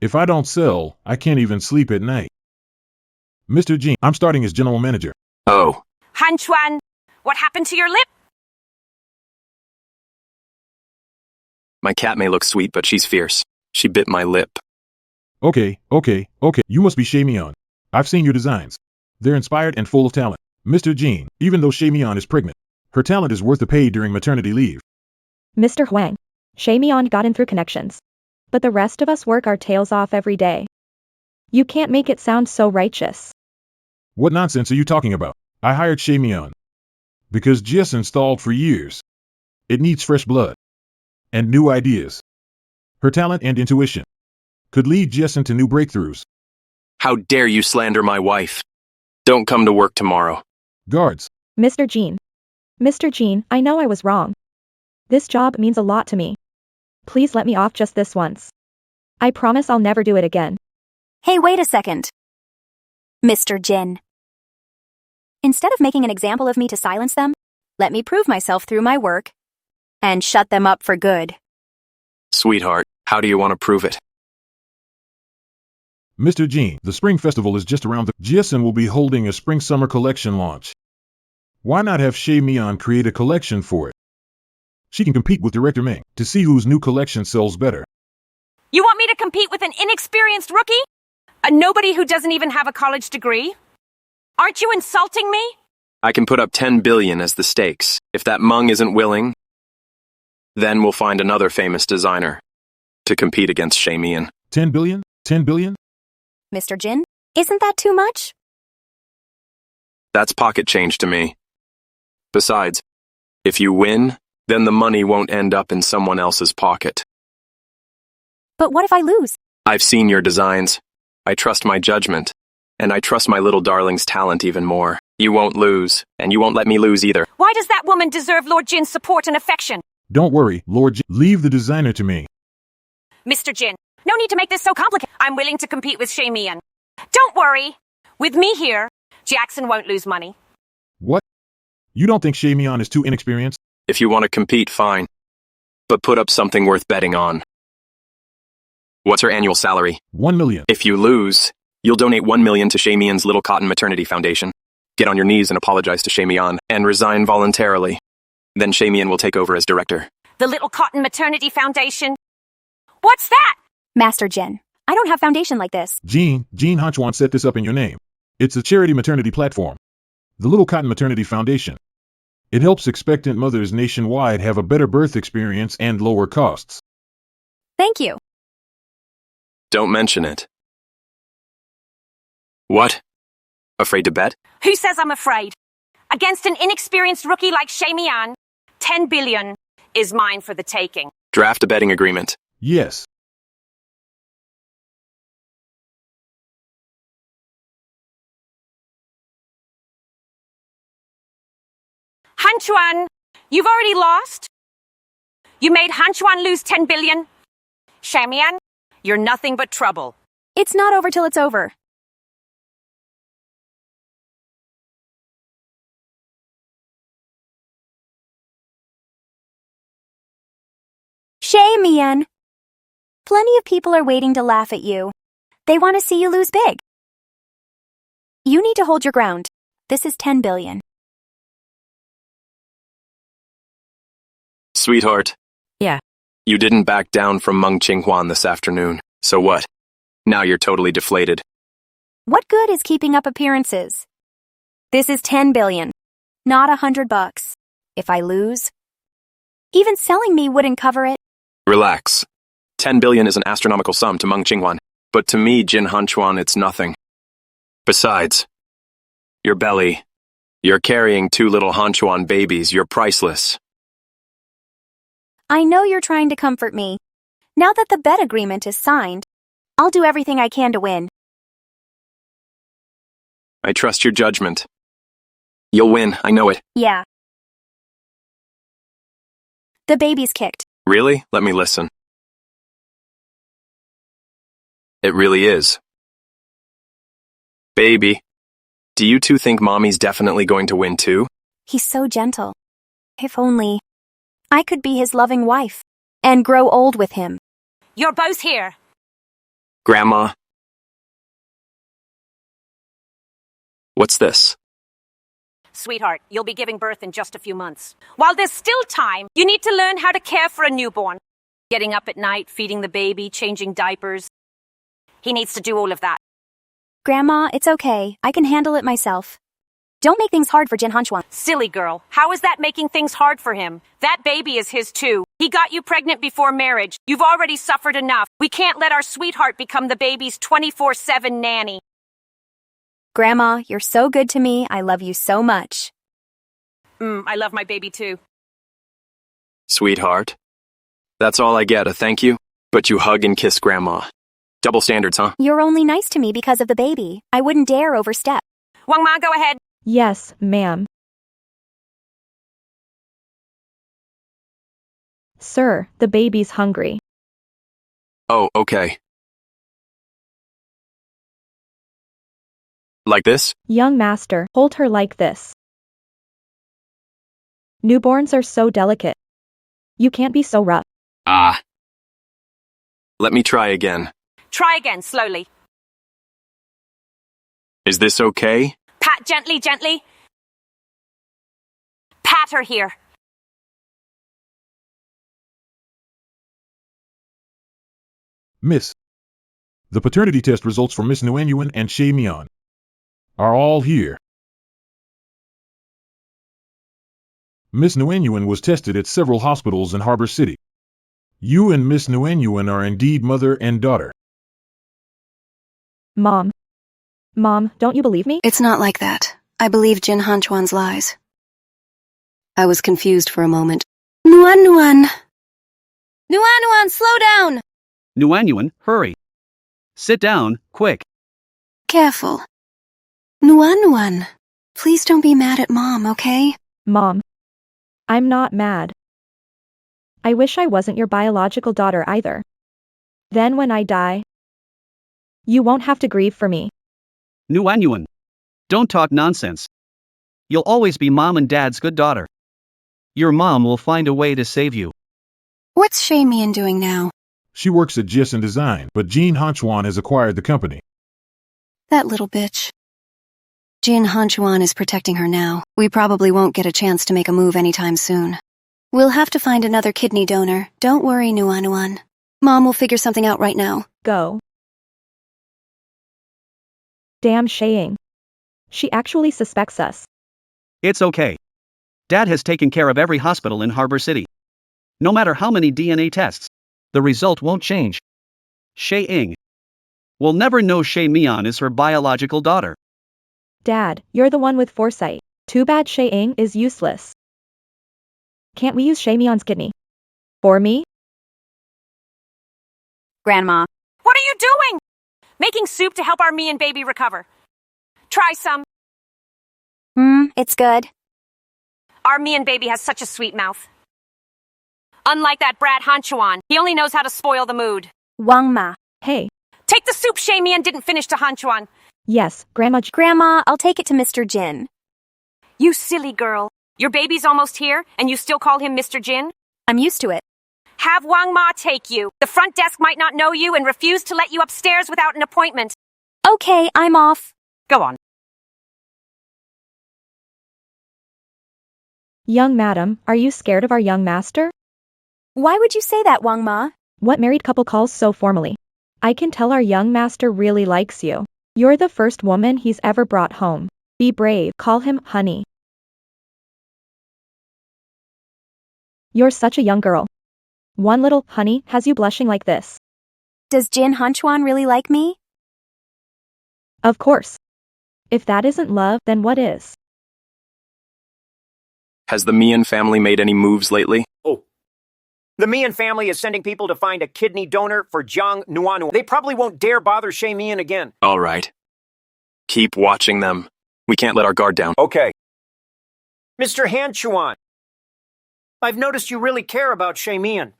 If I don't sell, I can't even sleep at night. Mr. Jean, I'm starting as general manager. Oh. Hanchuan, what happened to your lip? My cat may look sweet, but she's fierce. She bit my lip. Okay. You must be Shay Mian. I've seen your designs. They're inspired and full of talent. Mr. Jean, even though Shay Mian is pregnant, her talent is worth the pay during maternity leave. Mr. Huang. Shay Mian got in through connections. But the rest of us work our tails off every day. You can't make it sound so righteous. What nonsense are you talking about? I hired Shay Mian because Jason stalled for years. It needs fresh blood and new ideas. Her talent and intuition could lead Jason to new breakthroughs. How dare you slander my wife? Don't come to work tomorrow. Guards. Mr. Jean. Mr. Jean, I know I was wrong. This job means a lot to me. Please let me off just this once. I promise I'll never do it again. Hey, wait a second. Mr. Jin. Instead of making an example of me to silence them, let me prove myself through my work and shut them up for good. Sweetheart, how do you want to prove it? Mr. Jean, the Spring Festival is just around the... Jason will be holding a Spring-Summer collection launch. Why not have Shay Mian create a collection for it? She can compete with Director Meng to see whose new collection sells better. You want me to compete with an inexperienced rookie? A nobody who doesn't even have a college degree? Aren't you insulting me? I can put up 10 billion as the stakes. If that Meng isn't willing, then we'll find another famous designer to compete against Shay Mian. 10 billion? 10 billion? Mr. Jin, isn't that too much? That's pocket change to me. Besides, if you win, then the money won't end up in someone else's pocket. But what if I lose? I've seen your designs. I trust my judgment. And I trust my little darling's talent even more. You won't lose, and you won't let me lose either. Why does that woman deserve Lord Jin's support and affection? Don't worry, Lord Jin. Leave the designer to me. Mr. Jin, no need to make this so complicated. I'm willing to compete with Shay Mian. Don't worry. With me here, Jackson won't lose money. What? You don't think Shay Mian is too inexperienced? If you want to compete, fine. But put up something worth betting on. What's her annual salary? 1 million. If you lose, you'll donate 1 million to Shay Mian's Little Cotton Maternity Foundation. Get on your knees and apologize to Shay Mian, and resign voluntarily. Then Shay Mian will take over as director. The Little Cotton Maternity Foundation? What's that? Master Jin, I don't have foundation like this. Jean Hanchuan set this up in your name. It's a charity maternity platform. The Little Cotton Maternity Foundation. It helps expectant mothers nationwide have a better birth experience and lower costs. Thank you. Don't mention it. What? Afraid to bet? Who says I'm afraid? Against an inexperienced rookie like Shay Mian, 10 billion is mine for the taking. Draft a betting agreement. Yes. Hanchuan, you've already lost? You made Hanchuan lose 10 billion? Shay Mian, you're nothing but trouble. It's not over till it's over. Shay Mian. Plenty of people are waiting to laugh at you. They want to see you lose big. You need to hold your ground. This is 10 billion. Sweetheart. Yeah. You didn't back down from Meng Qinghuan this afternoon. So what? Now you're totally deflated. What good is keeping up appearances? This is 10 billion, not $100. If I lose, even selling me wouldn't cover it. Relax. 10 billion is an astronomical sum to Meng Qinghuan, but to me, Jin Hanchuan, it's nothing. Besides, your belly. You're carrying 2 little Hanchuan babies. You're priceless. I know you're trying to comfort me. Now that the bet agreement is signed, I'll do everything I can to win. I trust your judgment. You'll win, I know it. Yeah. The baby's kicked. Really? Let me listen. It really is. Baby, do you two think Mommy's definitely going to win too? He's so gentle. If only I could be his loving wife and grow old with him. You're both here. Grandma. What's this? Sweetheart, you'll be giving birth in just a few months. While there's still time, you need to learn how to care for a newborn. Getting up at night, feeding the baby, changing diapers. He needs to do all of that. Grandma, it's okay. I can handle it myself. Don't make things hard for Jin Hanchuan. Silly girl. How is that making things hard for him? That baby is his too. He got you pregnant before marriage. You've already suffered enough. We can't let our sweetheart become the baby's 24/7 nanny. Grandma, you're so good to me. I love you so much. I love my baby too. Sweetheart. That's all I get, a thank you? But you hug and kiss Grandma. Double standards, huh? You're only nice to me because of the baby. I wouldn't dare overstep. Wang Ma, go ahead. Yes, ma'am. Sir, the baby's hungry. Oh, okay. Like this? Young master, hold her like this. Newborns are so delicate. You can't be so rough. Ah. Let me try again. Try again, slowly. Is this okay? Pat gently, gently. Pat her here. Miss. The paternity test results for Miss Nguyen and Shay Mian are all here. Miss Nguyen was tested at several hospitals in Harbor City. You and Miss Nguyen are indeed mother and daughter. Mom. Mom, don't you believe me? It's not like that. I believe Jin Hanchuan's lies. I was confused for a moment. Nuan! Nuan, slow down! Nguyen, hurry. Sit down, quick. Careful. Nuan, please don't be mad at Mom, okay? Mom. I'm not mad. I wish I wasn't your biological daughter either. Then when I die, you won't have to grieve for me. Nguyen. Don't talk nonsense. You'll always be Mom and Dad's good daughter. Your mom will find a way to save you. What's Shay Mian doing now? She works at Jis and Design, but Jin Hanchuan has acquired the company. That little bitch. Jin Hanchuan is protecting her now. We probably won't get a chance to make a move anytime soon. We'll have to find another kidney donor. Don't worry, Nuan. Mom will figure something out right now. Go. Damn Shaying. She actually suspects us. It's okay. Dad has taken care of every hospital in Harbor City. No matter how many DNA tests, the result won't change. Shay Ing will never know Shay Mian is her biological daughter. Dad, you're the one with foresight. Too bad Shaying is useless. Can't we use Shay Mian's kidney? For me? Grandma. What are you doing? Making soup to help our Mian baby recover. Try some. It's good. Our Mian baby has such a sweet mouth. Unlike that brat Hanchuan, he only knows how to spoil the mood. Wang Ma. Hey. Take the soup Shay Mian didn't finish to Hanchuan. Yes, Grandma. Grandma, I'll take it to Mr. Jin. You silly girl. Your baby's almost here, and you still call him Mr. Jin? I'm used to it. Have Wang Ma take you. The front desk might not know you and refuse to let you upstairs without an appointment. Okay, I'm off. Go on. Young madam, are you scared of our young master? Why would you say that, Wang Ma? What married couple calls so formally? I can tell our young master really likes you. You're the first woman he's ever brought home. Be brave, call him honey. You're such a young girl. One little honey has you blushing like this. Does Jin Hanchuan really like me? Of course. If that isn't love, then what is? Has the Mian family made any moves lately? Oh. The Mian family is sending people to find a kidney donor for Jiang Nuanu. They probably won't dare bother Shay Mian again. All right. Keep watching them. We can't let our guard down. Okay. Mr. Hanchuan, I've noticed you really care about Shay Mian.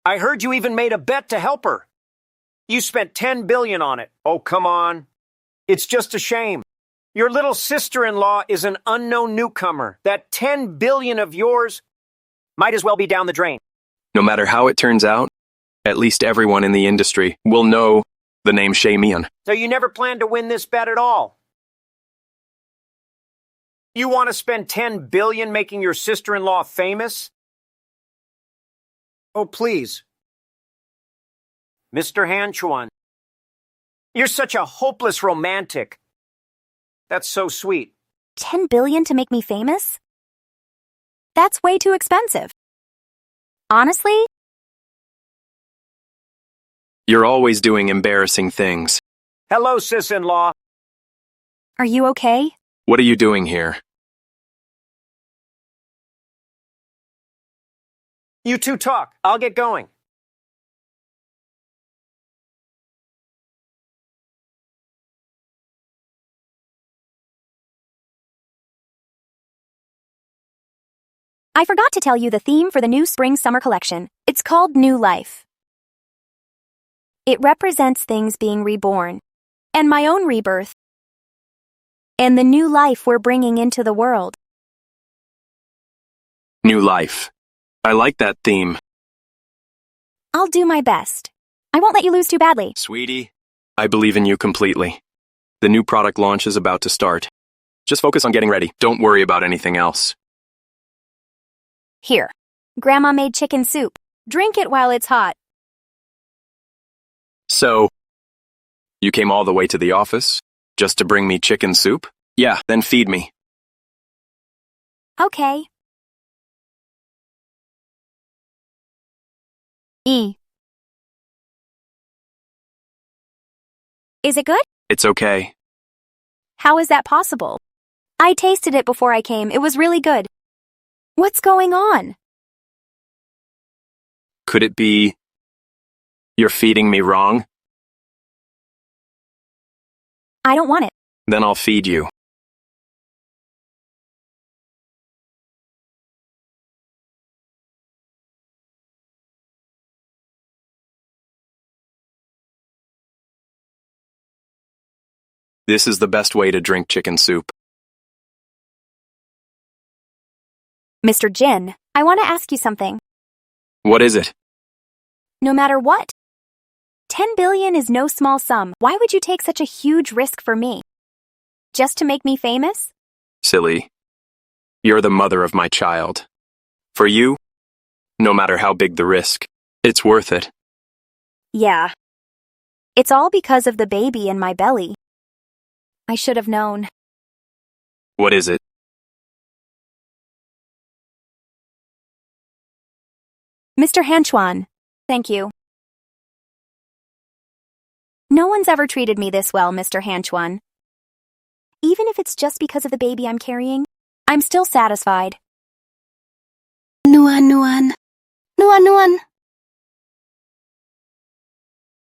I heard you even made a bet to help her. You spent 10 billion on it. Oh, come on. It's just a shame. Your little sister-in-law is an unknown newcomer. That 10 billion of yours might as well be down the drain. No matter how it turns out, at least everyone in the industry will know the name Shay Mian. So you never planned to win this bet at all? You want to spend 10 billion making your sister-in-law famous? Oh, please. Mr. Hanchuan, You're such a hopeless romantic. That's so sweet. 10 billion to make me famous? That's way too expensive. Honestly? You're always doing embarrassing things. Hello, sis-in-law. Are you okay? What are you doing here? You two talk. I'll get going. I forgot to tell you the theme for the new spring-summer collection. It's called New Life. It represents things being reborn, and my own rebirth, and the new life we're bringing into the world. New life. I like that theme. I'll do my best. I won't let you lose too badly. Sweetie, I believe in you completely. The new product launch is about to start. Just focus on getting ready. Don't worry about anything else. Here. Grandma made chicken soup. Drink it while it's hot. So, you came all the way to the office just to bring me chicken soup? Yeah, then feed me. Okay. Is it good? It's okay. How is that possible? I tasted it before I came. It was really good. What's going on? Could it be you're feeding me wrong? I don't want it. Then I'll feed you. This is the best way to drink chicken soup. Mr. Jin, I want to ask you something. What is it? No matter what, 10 billion is no small sum. Why would you take such a huge risk for me? Just to make me famous? Silly. You're the mother of my child. For you, no matter how big the risk, it's worth it. Yeah. It's all because of the baby in my belly. I should have known. What is it? Mr. Hanchuan, thank you. No one's ever treated me this well, Mr. Hanchuan. Even if it's just because of the baby I'm carrying, I'm still satisfied. Nuan, Nuan. Nuan, Nuan.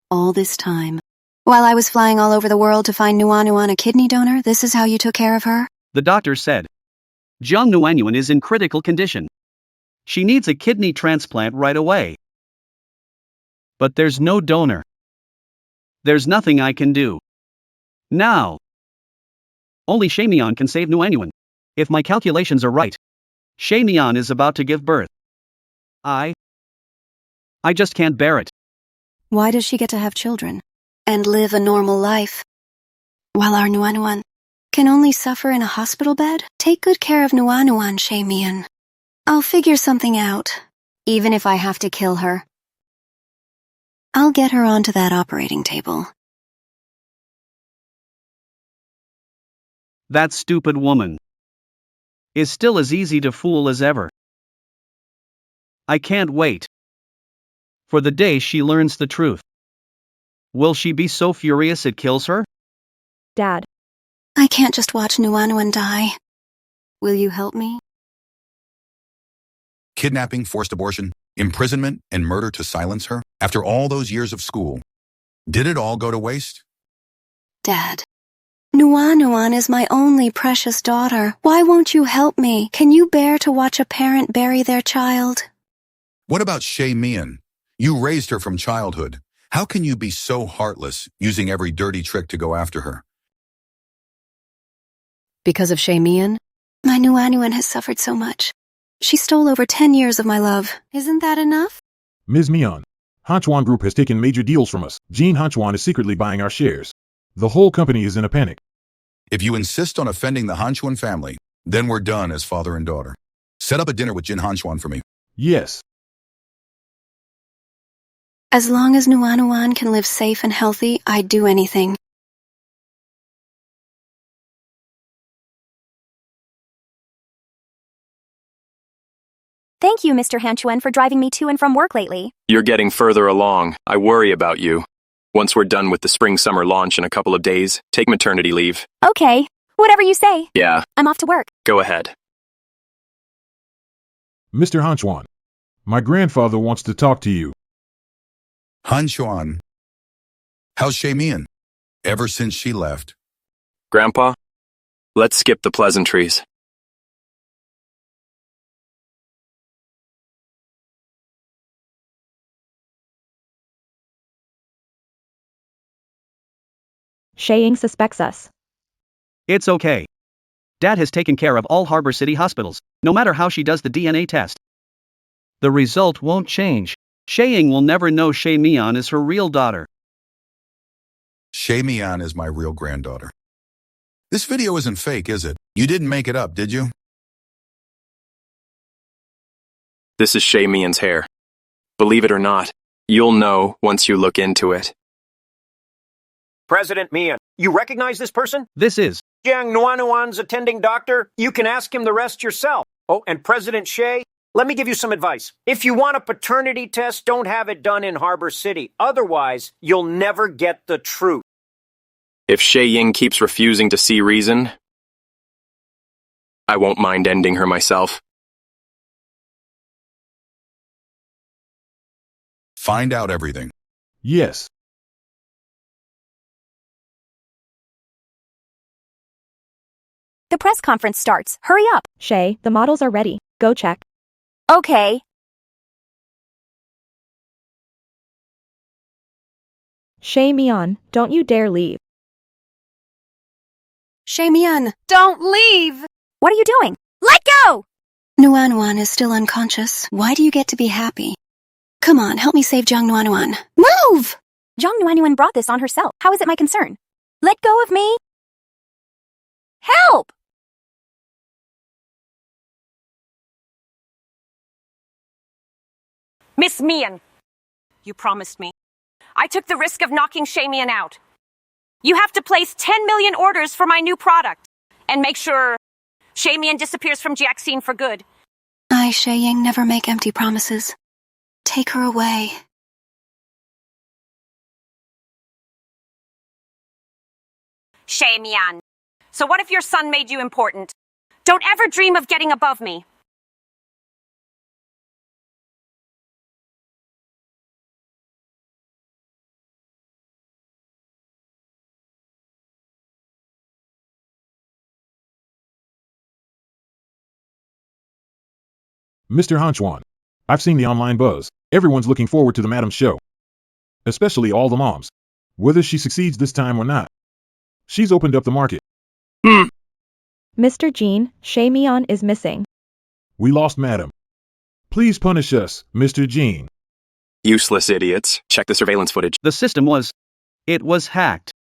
All this time, while I was flying all over the world to find Nuan Nuan a kidney donor, this is how you took care of her? The doctor said. Jiang Nuanyuan is in critical condition. She needs a kidney transplant right away. But there's no donor. There's nothing I can do. Now. Only Shamian can save Nuanyuan. If my calculations are right, Shamian is about to give birth. I just can't bear it. Why does she get to have children and live a normal life, while our Nuan Nuan can only suffer in a hospital bed? Take good care of Nuan Nuan, Shamian. I'll figure something out, even if I have to kill her. I'll get her onto that operating table. That stupid woman is still as easy to fool as ever. I can't wait for the day she learns the truth. Will she be so furious it kills her? Dad. I can't just watch Nuan Nuan die. Will you help me? Kidnapping, forced abortion, imprisonment, and murder to silence her? After all those years of school, did it all go to waste? Dad, Nuan Nuan is my only precious daughter. Why won't you help me? Can you bear to watch a parent bury their child? What about Shay Mian? You raised her from childhood. How can you be so heartless, using every dirty trick to go after her? Because of Shamian, my Nuan Nuan has suffered so much. She stole over 10 years of my love. Isn't that enough? Ms. Mian, Heartwarming Group has taken major deals from us. Jean Heartwarming is secretly buying our shares. The whole company is in a panic. If you insist on offending the Hanchuan family, then we're done as father and daughter. Set up a dinner with Jin Hanchuan for me. Yes. As long as Nuanuan can live safe and healthy, I'd do anything. Thank you, Mr. Hanchuan, for driving me to and from work lately. You're getting further along. I worry about you. Once we're done with the spring-summer launch in a couple of days, take maternity leave. Okay, whatever you say. Yeah, I'm off to work. go ahead. Mr. Hanchuan, my grandfather wants to talk to you. Han Xuan. How's Shamian? Ever since she left. Grandpa, let's skip the pleasantries. Shaying suspects us. It's okay. Dad has taken care of all Harbor City hospitals, no matter how she does the DNA test. The result won't change. Shaying will never know Shay Mian is her real daughter. Shamian is my real granddaughter. This video isn't fake, is it? You didn't make it up, did you? This is Shay Mian's hair. Believe it or not, you'll know once you look into it. President Mian, you recognize this person? This is. Jiang Nuanuan's attending doctor? You can ask him the rest yourself. Oh, and President Shay, let me give you some advice. If you want a paternity test, don't have it done in Harbor City. Otherwise, you'll never get the truth. If Shay Ying keeps refusing to see reason, I won't mind ending her myself. Find out everything. Yes. The press conference starts. Hurry up. Shay, the models are ready. Go check. Okay. Shay Mian, don't you dare leave. Shay Mian, Don't leave! What are you doing? Let go! Nuanuan is still unconscious. Why do you get to be happy? Come on, help me save Jiang Nuanuan. Move! Zhang Nuanyuan brought this on herself. How is it my concern? Let go of me. Help! Miss Mian, you promised me. I took the risk of knocking Shamian out. You have to place 10 million orders for my new product. And make sure Shamian disappears from Jiaxin for good. I, Shaying, never make empty promises. Take her away. Shamian. So what if your son made you important? Don't ever dream of getting above me. Mr. Hanchuan, I've seen the online buzz. Everyone's looking forward to the Madam's show. Especially all the moms. Whether she succeeds this time or not. She's opened up the market. Mr. Jean, Shay Mian is missing. We lost Madam. Please punish us, Mr. Jean. Useless idiots. Check the surveillance footage. The system was. It was hacked.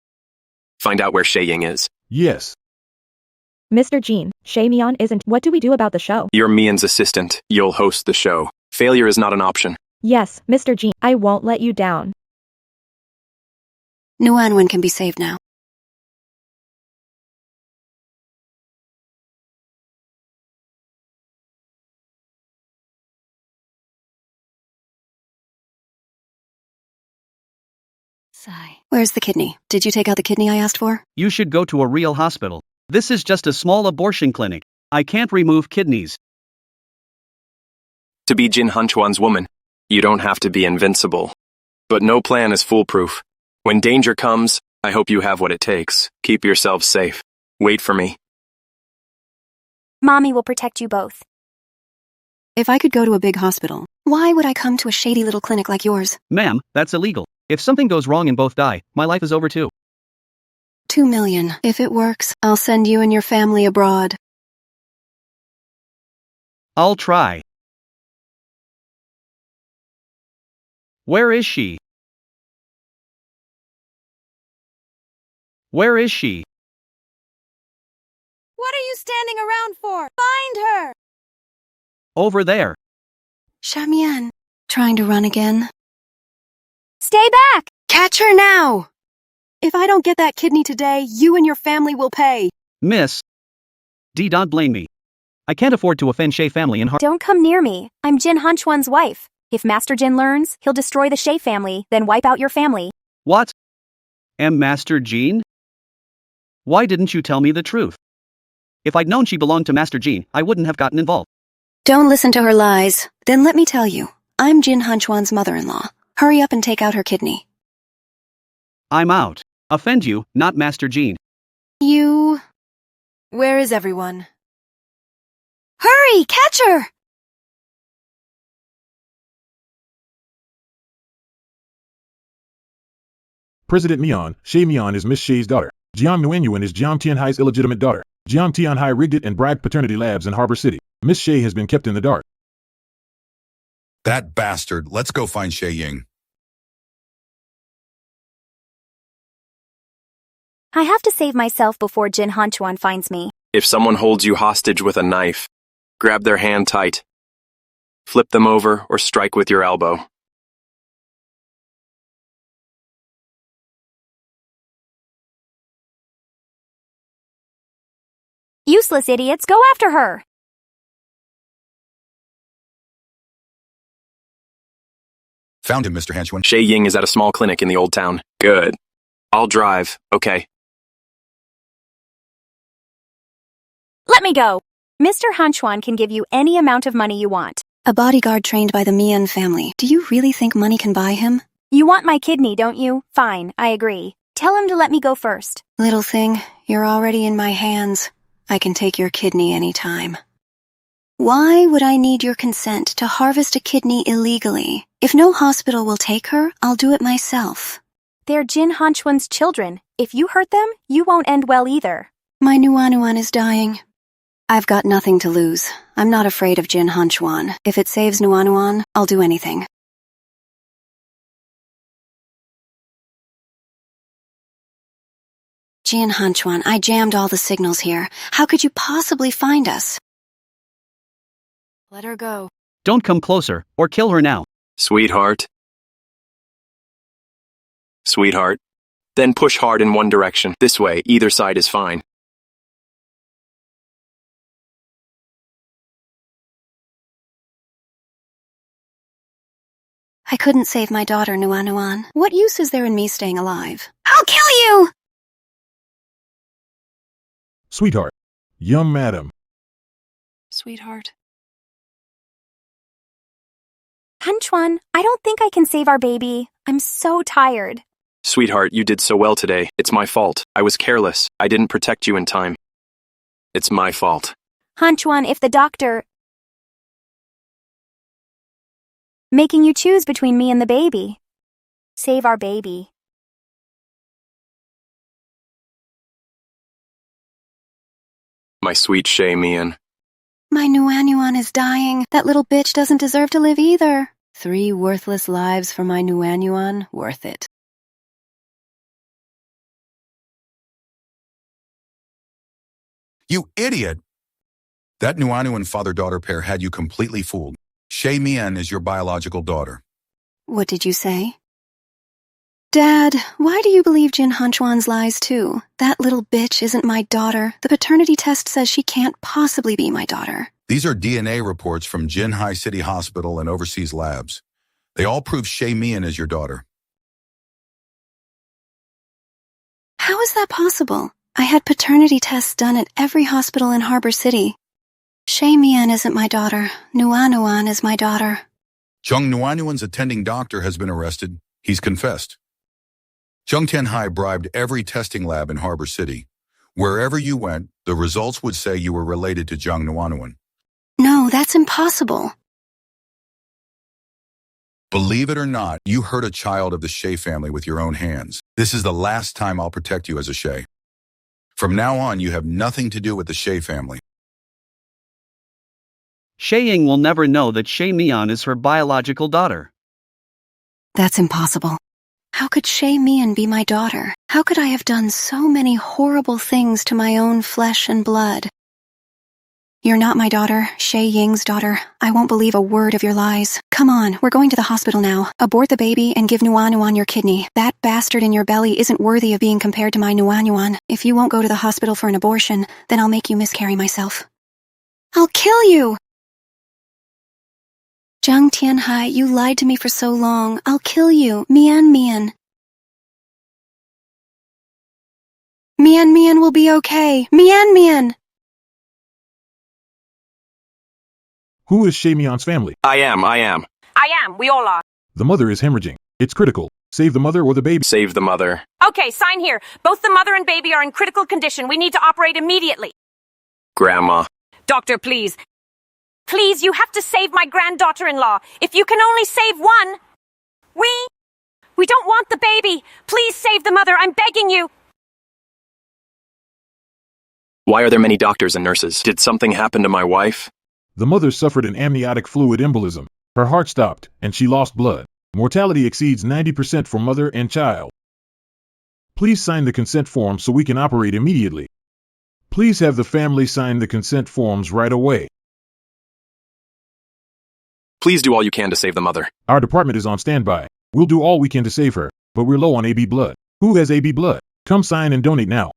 Find out where Shay Ying is. Yes. Mr. Jean, Shay Mian isn't. What do we do about the show? You're Mian's assistant. You'll host the show. Failure is not an option. Yes, Mr. Jean, I won't let you down. Nuanuan can be saved now. Sigh. Where's the kidney? Did you take out the kidney I asked for? You should go to a real hospital. This is just a small abortion clinic. I can't remove kidneys. To be Jin Hunchuan's woman, you don't have to be invincible. But no plan is foolproof. When danger comes, I hope you have what it takes. Keep yourselves safe. Wait for me. Mommy will protect you both. If I could go to a big hospital, why would I come to a shady little clinic like yours? Ma'am, that's illegal. If something goes wrong and both die, my life is over too. 2 million. If it works, I'll send you and your family abroad. I'll try. Where is she? Where is she? What are you standing around for? Find her! Over there. Shamian. Trying to run again? Stay back! Catch her now! If I don't get that kidney today, you and your family will pay. Miss. Don't blame me. I can't afford to offend Shay family in Don't come near me. I'm Jin Hunchuan's wife. If Master Jin learns, he'll destroy the Shay family, then wipe out your family. What? Am Master Jean? Why didn't you tell me the truth? If I'd known she belonged to Master Jean, I wouldn't have gotten involved. Don't listen to her lies. Then let me tell you, I'm Jin Hunchuan's mother-in-law. Hurry up and take out her kidney. I'm out. Offend you, not Master Jean. You... Where is everyone? Hurry! Catch her! President Mian, Shay Mian is Miss Shay's daughter. Jiang Nguyen is Jiang Tianhai's illegitimate daughter. Jiang Tianhai rigged it and bragged paternity labs in Harbor City. Miss Shay has been kept in the dark. That bastard. Let's go find Shay Ying. I have to save myself before Jin Hunchuan finds me. If someone holds you hostage with a knife, grab their hand tight. Flip them over or strike with your elbow. Useless idiots, go after her! Found him, Mr. Hunchuan. Shay Ying is at a small clinic in the old town. Good. I'll drive, okay? Let me go! Mr. Hunchuan can give you any amount of money you want. A bodyguard trained by the Mian family. Do you really think money can buy him? You want my kidney, don't you? Fine, I agree. Tell him to let me go first. Little thing, you're already in my hands. I can take your kidney anytime. Why would I need your consent to harvest a kidney illegally? If no hospital will take her, I'll do it myself. They're Jin Hunchuan's children. If you hurt them, you won't end well either. My Nuanuan is dying. I've got nothing to lose. I'm not afraid of Jin Hunchuan. If it saves Nuanuan, I'll do anything. Jin Hunchuan, I jammed all the signals here. How could you possibly find us? Let her go. Don't come closer, or kill her now. Sweetheart. Sweetheart. Then push hard in one direction. This way, either side is fine. I couldn't save my daughter, Nuanuan. What use is there in me staying alive? I'll kill you! Sweetheart. Young madam. Sweetheart. Hunchuan, I don't think I can save our baby. I'm so tired. Sweetheart, you did so well today. It's my fault. I was careless. I didn't protect you in time. It's my fault. Hunchuan, if the doctor... making you choose between me and the baby. Save our baby. My sweet Shay Mian. My Nuanuan is dying. That little bitch doesn't deserve to live either. 3 worthless lives for my Nuanuan, worth it. You idiot! That Nuanuan father-daughter pair had you completely fooled. Shay Mian is your biological daughter. What did you say? Dad, why do you believe Jin Hunchuan's lies too? That little bitch isn't my daughter. The paternity test says she can't possibly be my daughter. These are DNA reports from Jinhai City Hospital and overseas labs. They all prove Shay Mian is your daughter. How is that possible? I had paternity tests done at every hospital in Harbor City. Shay Mian isn't my daughter. Nuanuan is my daughter. Jung Nuanuan's attending doctor has been arrested. He's confessed. Jung Tianhai bribed every testing lab in Harbor City. Wherever you went, the results would say you were related to Jung Nuanuan. No, that's impossible. Believe it or not, you hurt a child of the Shay family with your own hands. This is the last time I'll protect you as a Shay. From now on, you have nothing to do with the Shay family. Shay Ying will never know that Shay Mian is her biological daughter. That's impossible. How could Shay Mian be my daughter? How could I have done so many horrible things to my own flesh and blood? You're not my daughter, Shay Ying's daughter. I won't believe a word of your lies. Come on, we're going to the hospital now. Abort the baby and give Nuan your kidney. That bastard in your belly isn't worthy of being compared to my Nuan. If you won't go to the hospital for an abortion, then I'll make you miscarry myself. I'll kill you! Zhang Tianhai, you lied to me for so long. I'll kill you. Mian. Mian will be okay. Mian. Who is Shay Mian's family? I am. I am. We all are. The mother is hemorrhaging. It's critical. Save the mother or the baby. Save the mother. Okay, sign here. Both the mother and baby are in critical condition. We need to operate immediately. Grandma. Doctor, please. Please, you have to save my granddaughter-in-law. If you can only save one. We don't want the baby. Please save the mother. I'm begging you. Why are there many doctors and nurses? Did something happen to my wife? The mother suffered an amniotic fluid embolism. Her heart stopped, and she lost blood. Mortality exceeds 90% for mother and child. Please sign the consent form so we can operate immediately. Please have the family sign the consent forms right away. Please do all you can to save the mother. Our department is on standby. We'll do all we can to save her, but we're low on AB blood. Who has AB blood? Come sign and donate now.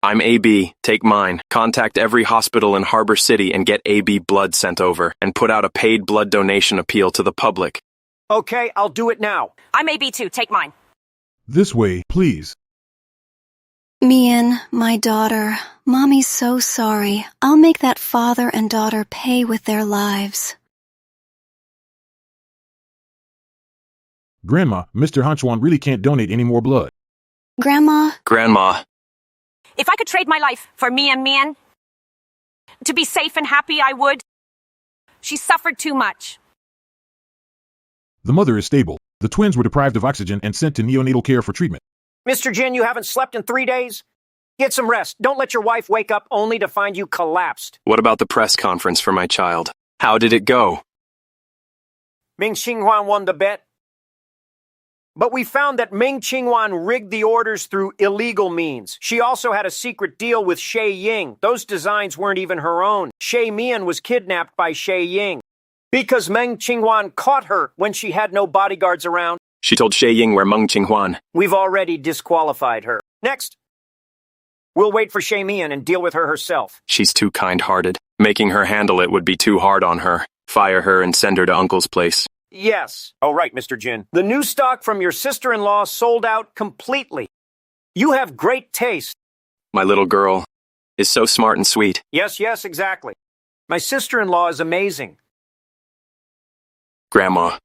I'm AB. Take mine. Contact every hospital in Harbor City and get AB blood sent over, and put out a paid blood donation appeal to the public. Okay, I'll do it now. I'm AB too. Take mine. This way, please. Mian, my daughter, Mommy's so sorry. I'll make that father and daughter pay with their lives. Grandma, Mr. Hanchuan really can't donate any more blood. Grandma? If I could trade my life for Mian, to be safe and happy, I would. She suffered too much. The mother is stable. The twins were deprived of oxygen and sent to neonatal care for treatment. Mr. Jin, you haven't slept in 3 days? Get some rest. Don't let your wife wake up only to find you collapsed. What about the press conference for my child? How did it go? Ming Qinghuan won the bet. But we found that Ming Qinghuan rigged the orders through illegal means. She also had a secret deal with Shay Ying. Those designs weren't even her own. Shay Mian was kidnapped by Shay Ying. Because Meng Qinghuan caught her when she had no bodyguards around. She told Shay Ying where Meng Qinghuan. We've already disqualified her. Next. We'll wait for Shay Mian and deal with her herself. She's too kind-hearted. Making her handle it would be too hard on her. Fire her and send her to Uncle's place. Yes. Oh, right, Mr. Jin. The new stock from your sister-in-law sold out completely. You have great taste. My little girl is so smart and sweet. Yes, exactly. My sister-in-law is amazing. Grandma.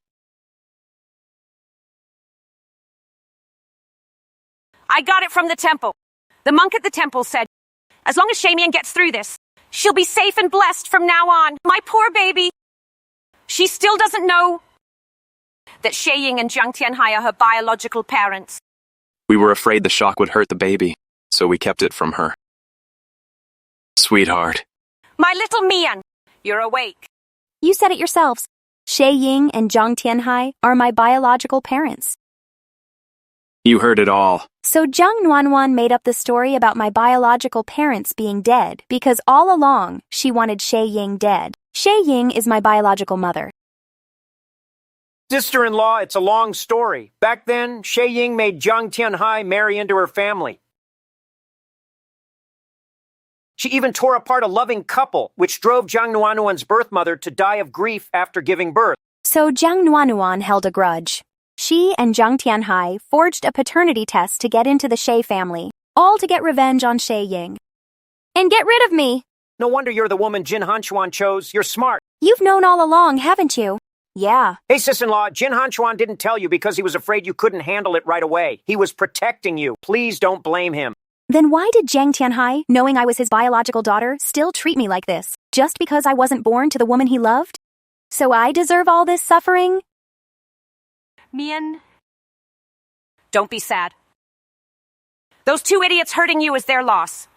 I got it from the temple. The monk at the temple said, as long as Shay Mian gets through this, she'll be safe and blessed from now on. My poor baby. She still doesn't know that Shay Ying and Zhang Tianhai are her biological parents. We were afraid the shock would hurt the baby, so we kept it from her. Sweetheart. My little Mian, you're awake. You said it yourselves. Shay Ying and Zhang Tianhai are my biological parents. You heard it all. So Zhang Nuanwan made up the story about my biological parents being dead because all along she wanted Shay Ying dead. Shay Ying is my biological mother. Sister-in-law, it's a long story. Back then, Shay Ying made Zhang Tianhai marry into her family. She even tore apart a loving couple, which drove Zhang Nuanuan's birth mother to die of grief after giving birth. So Zhang Nuanuan held a grudge. She and Zhang Tianhai forged a paternity test to get into the Shay family, all to get revenge on Shay Ying. And get rid of me. No wonder you're the woman Jin Hanchuan chose. You're smart. You've known all along, haven't you? Yeah. Hey, sis-in-law, Jin Hanchuan didn't tell you because he was afraid you couldn't handle it right away. He was protecting you. Please don't blame him. Then why did Zhang Tianhai, knowing I was his biological daughter, still treat me like this? Just because I wasn't born to the woman he loved? So I deserve all this suffering? Mian, don't be sad. Those two idiots hurting you is their loss.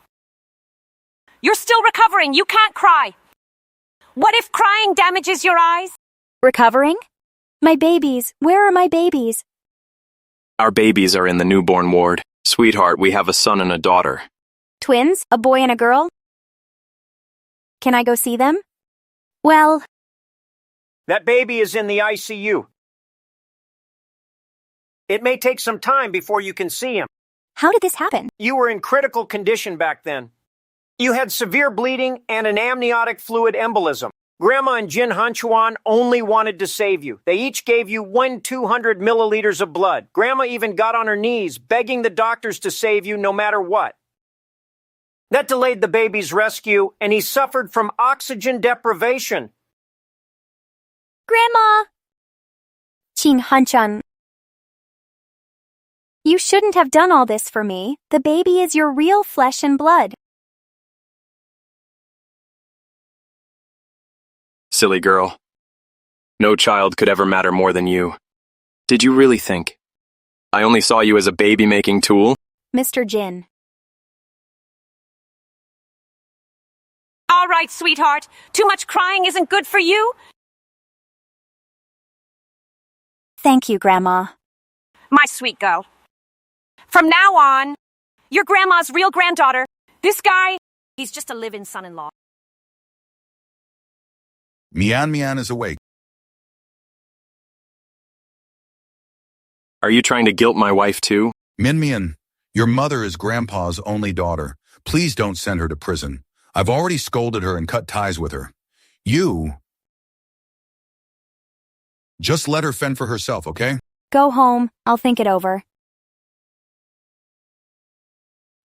You're still recovering. You can't cry. What if crying damages your eyes? Recovering? My babies. Where are my babies? Our babies are in the newborn ward. Sweetheart, we have a son and a daughter. Twins? A boy and a girl? Can I go see them? Well, That baby is in the ICU. It may take some time before you can see him. how did this happen? You were in critical condition back then. You had severe bleeding and an amniotic fluid embolism. Grandma and Jin Hanchuan only wanted to save you. They each gave you 200 milliliters of blood. Grandma even got on her knees, begging the doctors to save you no matter what. That delayed the baby's rescue, and he suffered from oxygen deprivation. Grandma! Jin Hanchan. You shouldn't have done all this for me. The baby is your real flesh and blood. Silly girl. No child could ever matter more than you. Did you really think? I only saw you as a baby-making tool? Mr. Jin. All right, sweetheart. Too much crying isn't good for you. Thank you, Grandma. My sweet girl. From now on, you're Grandma's real granddaughter. This guy, he's just a live-in son-in-law. Mian is awake. Are you trying to guilt my wife too? Mian, your mother is Grandpa's only daughter. Please don't send her to prison. I've already scolded her and cut ties with her. You just let her fend for herself, okay? Go home. I'll think it over.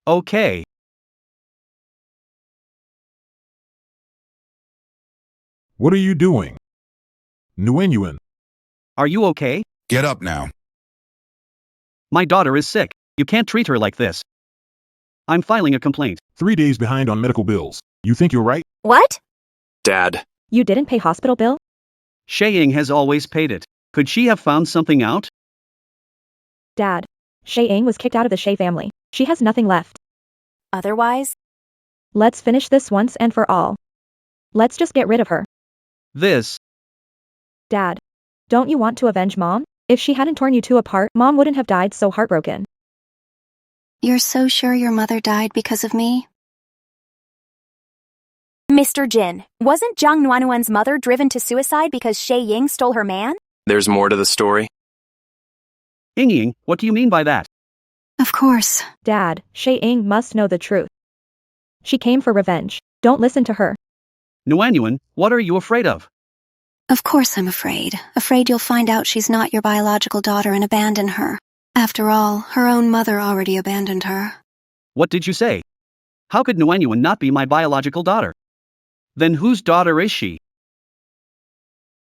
Okay. What are you doing? Nguyen. Are you okay? Get up now. My daughter is sick. You can't treat her like this. I'm filing a complaint. 3 days behind on medical bills. You think you're right? What? Dad. You didn't pay hospital bill? Shay Ying has always paid it. Could she have found something out? Dad. Shay Ying was kicked out of the Shay family. She has nothing left. Otherwise? Let's finish this once and for all. Let's just get rid of her. This. Dad. Don't you want to avenge Mom? If she hadn't torn you two apart, Mom wouldn't have died so heartbroken. You're so sure your mother died because of me? Mr. Jin, wasn't Jiang Nuanuan's mother driven to suicide because Shay Ying stole her man? There's more to the story? Ying, what do you mean by that? Of course. Dad, Shay Ying must know the truth. She came for revenge. Don't listen to her. Nguyen, what are you afraid of? Of course I'm afraid. Afraid you'll find out she's not your biological daughter and abandon her. After all, her own mother already abandoned her. What did you say? How could Nguyen not be my biological daughter? Then whose daughter is she?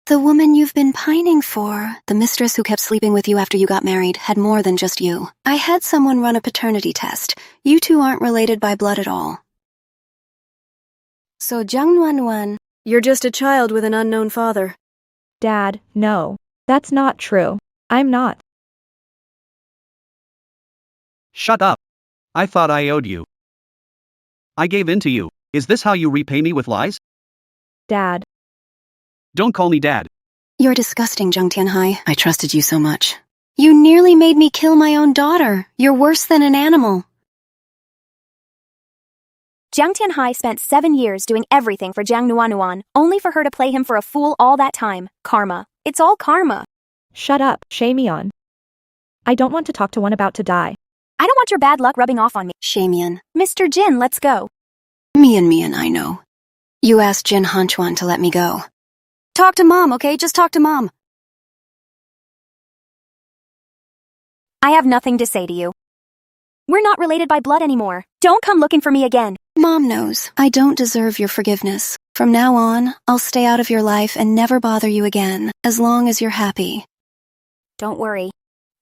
The woman you've been pining for, the mistress who kept sleeping with you after you got married, had more than just you. I had someone run a paternity test. You two aren't related by blood at all. So Jiang Nuan, you're just a child with an unknown father. Dad, no. That's not true. I'm not. Shut up. I thought I owed you. I gave in to you. Is this how you repay me with lies? Dad. Don't call me Dad. You're disgusting, Zheng Tianhai. I trusted you so much. You nearly made me kill my own daughter. You're worse than an animal. Jiang Tianhai spent 7 years doing everything for Jiang Nuanuan, only for her to play him for a fool all that time. Karma. It's all karma. Shut up, Shay Mian. I don't want to talk to one about to die. I don't want your bad luck rubbing off on me. Shamian. Mr. Jin, let's go. Mian, I know. You asked Jin Hanchuan to let me go. Talk to Mom, okay? Just talk to Mom. I have nothing to say to you. We're not related by blood anymore. Don't come looking for me again. Mom knows. I don't deserve your forgiveness. From now on, I'll stay out of your life and never bother you again, as long as you're happy. Don't worry.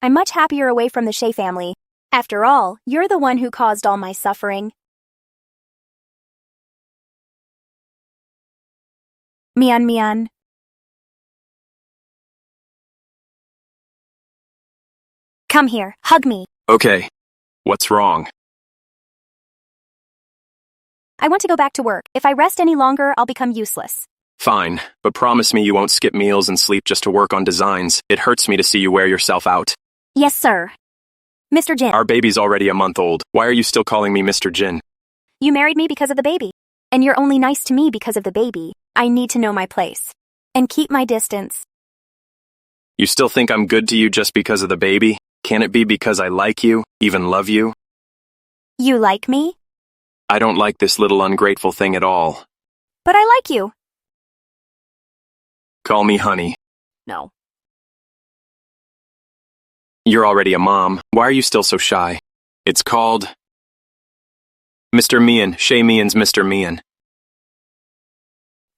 I'm much happier away from the Shay family. After all, you're the one who caused all my suffering. Mian. Come here, hug me. Okay. What's wrong? I want to go back to work. If I rest any longer, I'll become useless. Fine, but promise me you won't skip meals and sleep just to work on designs. It hurts me to see you wear yourself out. Yes, sir. Mr. Jin. Our baby's already a month old. Why are you still calling me Mr. Jin? You married me because of the baby. and you're only nice to me because of the baby. I need to know my place. And keep my distance. You still think I'm good to you just because of the baby? Can it be because I like you, even love you? You like me? I don't like this little ungrateful thing at all. But I like you. Call me honey. No. You're already a mom. Why are you still so shy? It's called Mr. Mian. Shay Mian's Mr. Mian.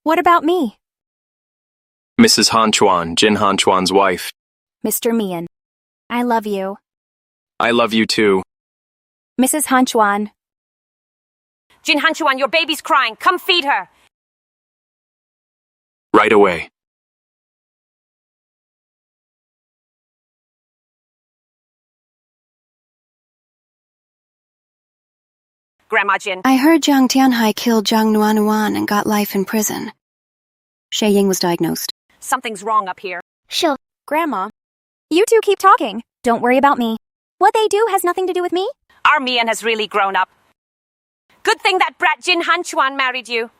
What about me? Mrs. Han Chuan, Jin Han Chuan's wife. Mr. Mian. I love you. I love you too. Mrs. Han Chuan. Jin Hanchuan, your baby's crying. Come feed her. Right away. Grandma Jin. I heard Jiang Tianhai killed Jiang Nuanuan and got life in prison. Shay Ying was diagnosed. Something's wrong up here. Sure. Grandma. You two keep talking. Don't worry about me. What they do has nothing to do with me. Our Mian has really grown up. Good thing that brat Jin Hanchuan married you.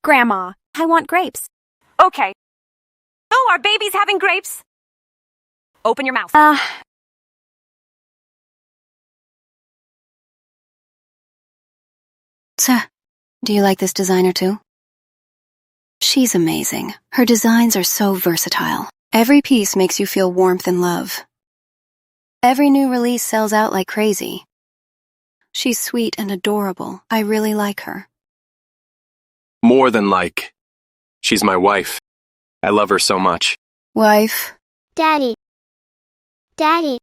Grandma, I want grapes. Okay. Oh, our baby's having grapes. Open your mouth. Do you like this designer too? She's amazing. Her designs are so versatile. Every piece makes you feel warmth and love. Every new release sells out like crazy. She's sweet and adorable. I really like her. More than like. She's my wife. I love her so much. Wife. Daddy. Daddy.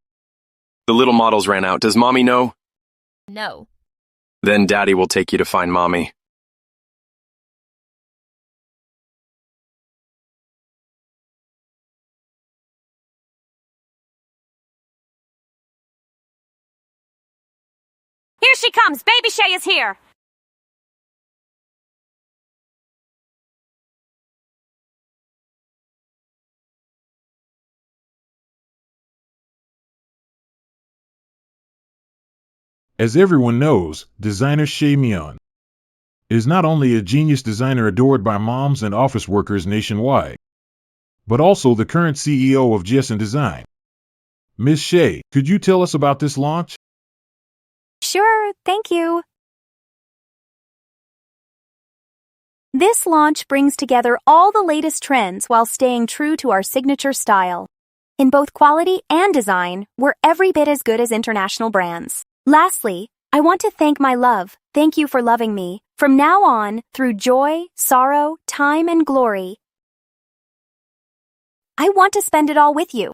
The little models ran out. Does Mommy know? No. Then Daddy will take you to find Mommy. Here she comes. Baby Shay is here. As everyone knows, designer Shay Mian is not only a genius designer adored by moms and office workers nationwide, but also the current CEO of Jessen Design. Miss Shay, could you tell us about this launch? Sure, thank you. This launch brings together all the latest trends while staying true to our signature style. In both quality and design, we're every bit as good as international brands. Lastly, I want to thank my love. Thank you for loving me. From now on, through joy, sorrow, time, and glory, I want to spend it all with you.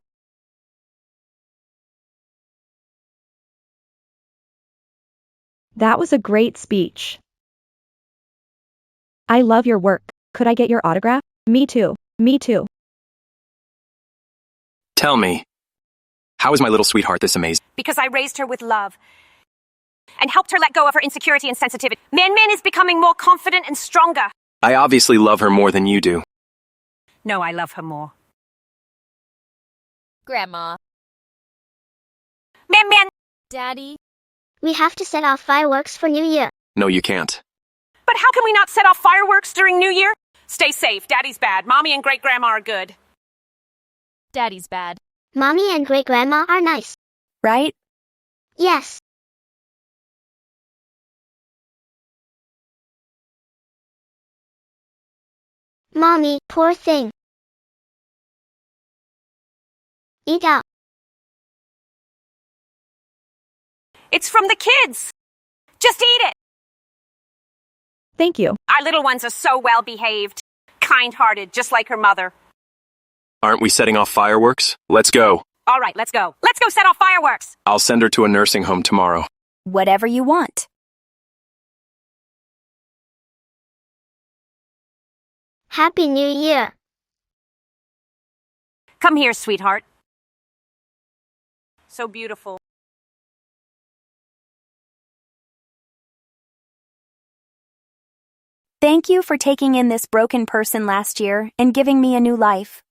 That was a great speech. I love your work. Could I get your autograph? Me too. Me too. Tell me, how is my little sweetheart this amazing? Because I raised her with love and helped her let go of her insecurity and sensitivity. Min is becoming more confident and stronger. I obviously love her more than you do. No, I love her more. Grandma. Min. Daddy. We have to set off fireworks for New Year. No, you can't. But how can we not set off fireworks during New Year? Stay safe. Daddy's bad. Mommy and great-grandma are good. Daddy's bad. Mommy and great-grandma are nice. Right? Yes. Mommy, poor thing. Eat out. It's from the kids. Just eat it. Thank you. Our little ones are so well-behaved, kind-hearted, just like her mother. Aren't we setting off fireworks? Let's go. All right, let's go. Let's go set off fireworks. I'll send her to a nursing home tomorrow. Whatever you want. Happy New Year. Come here, sweetheart. So beautiful. Thank you for taking in this broken person last year and giving me a new life.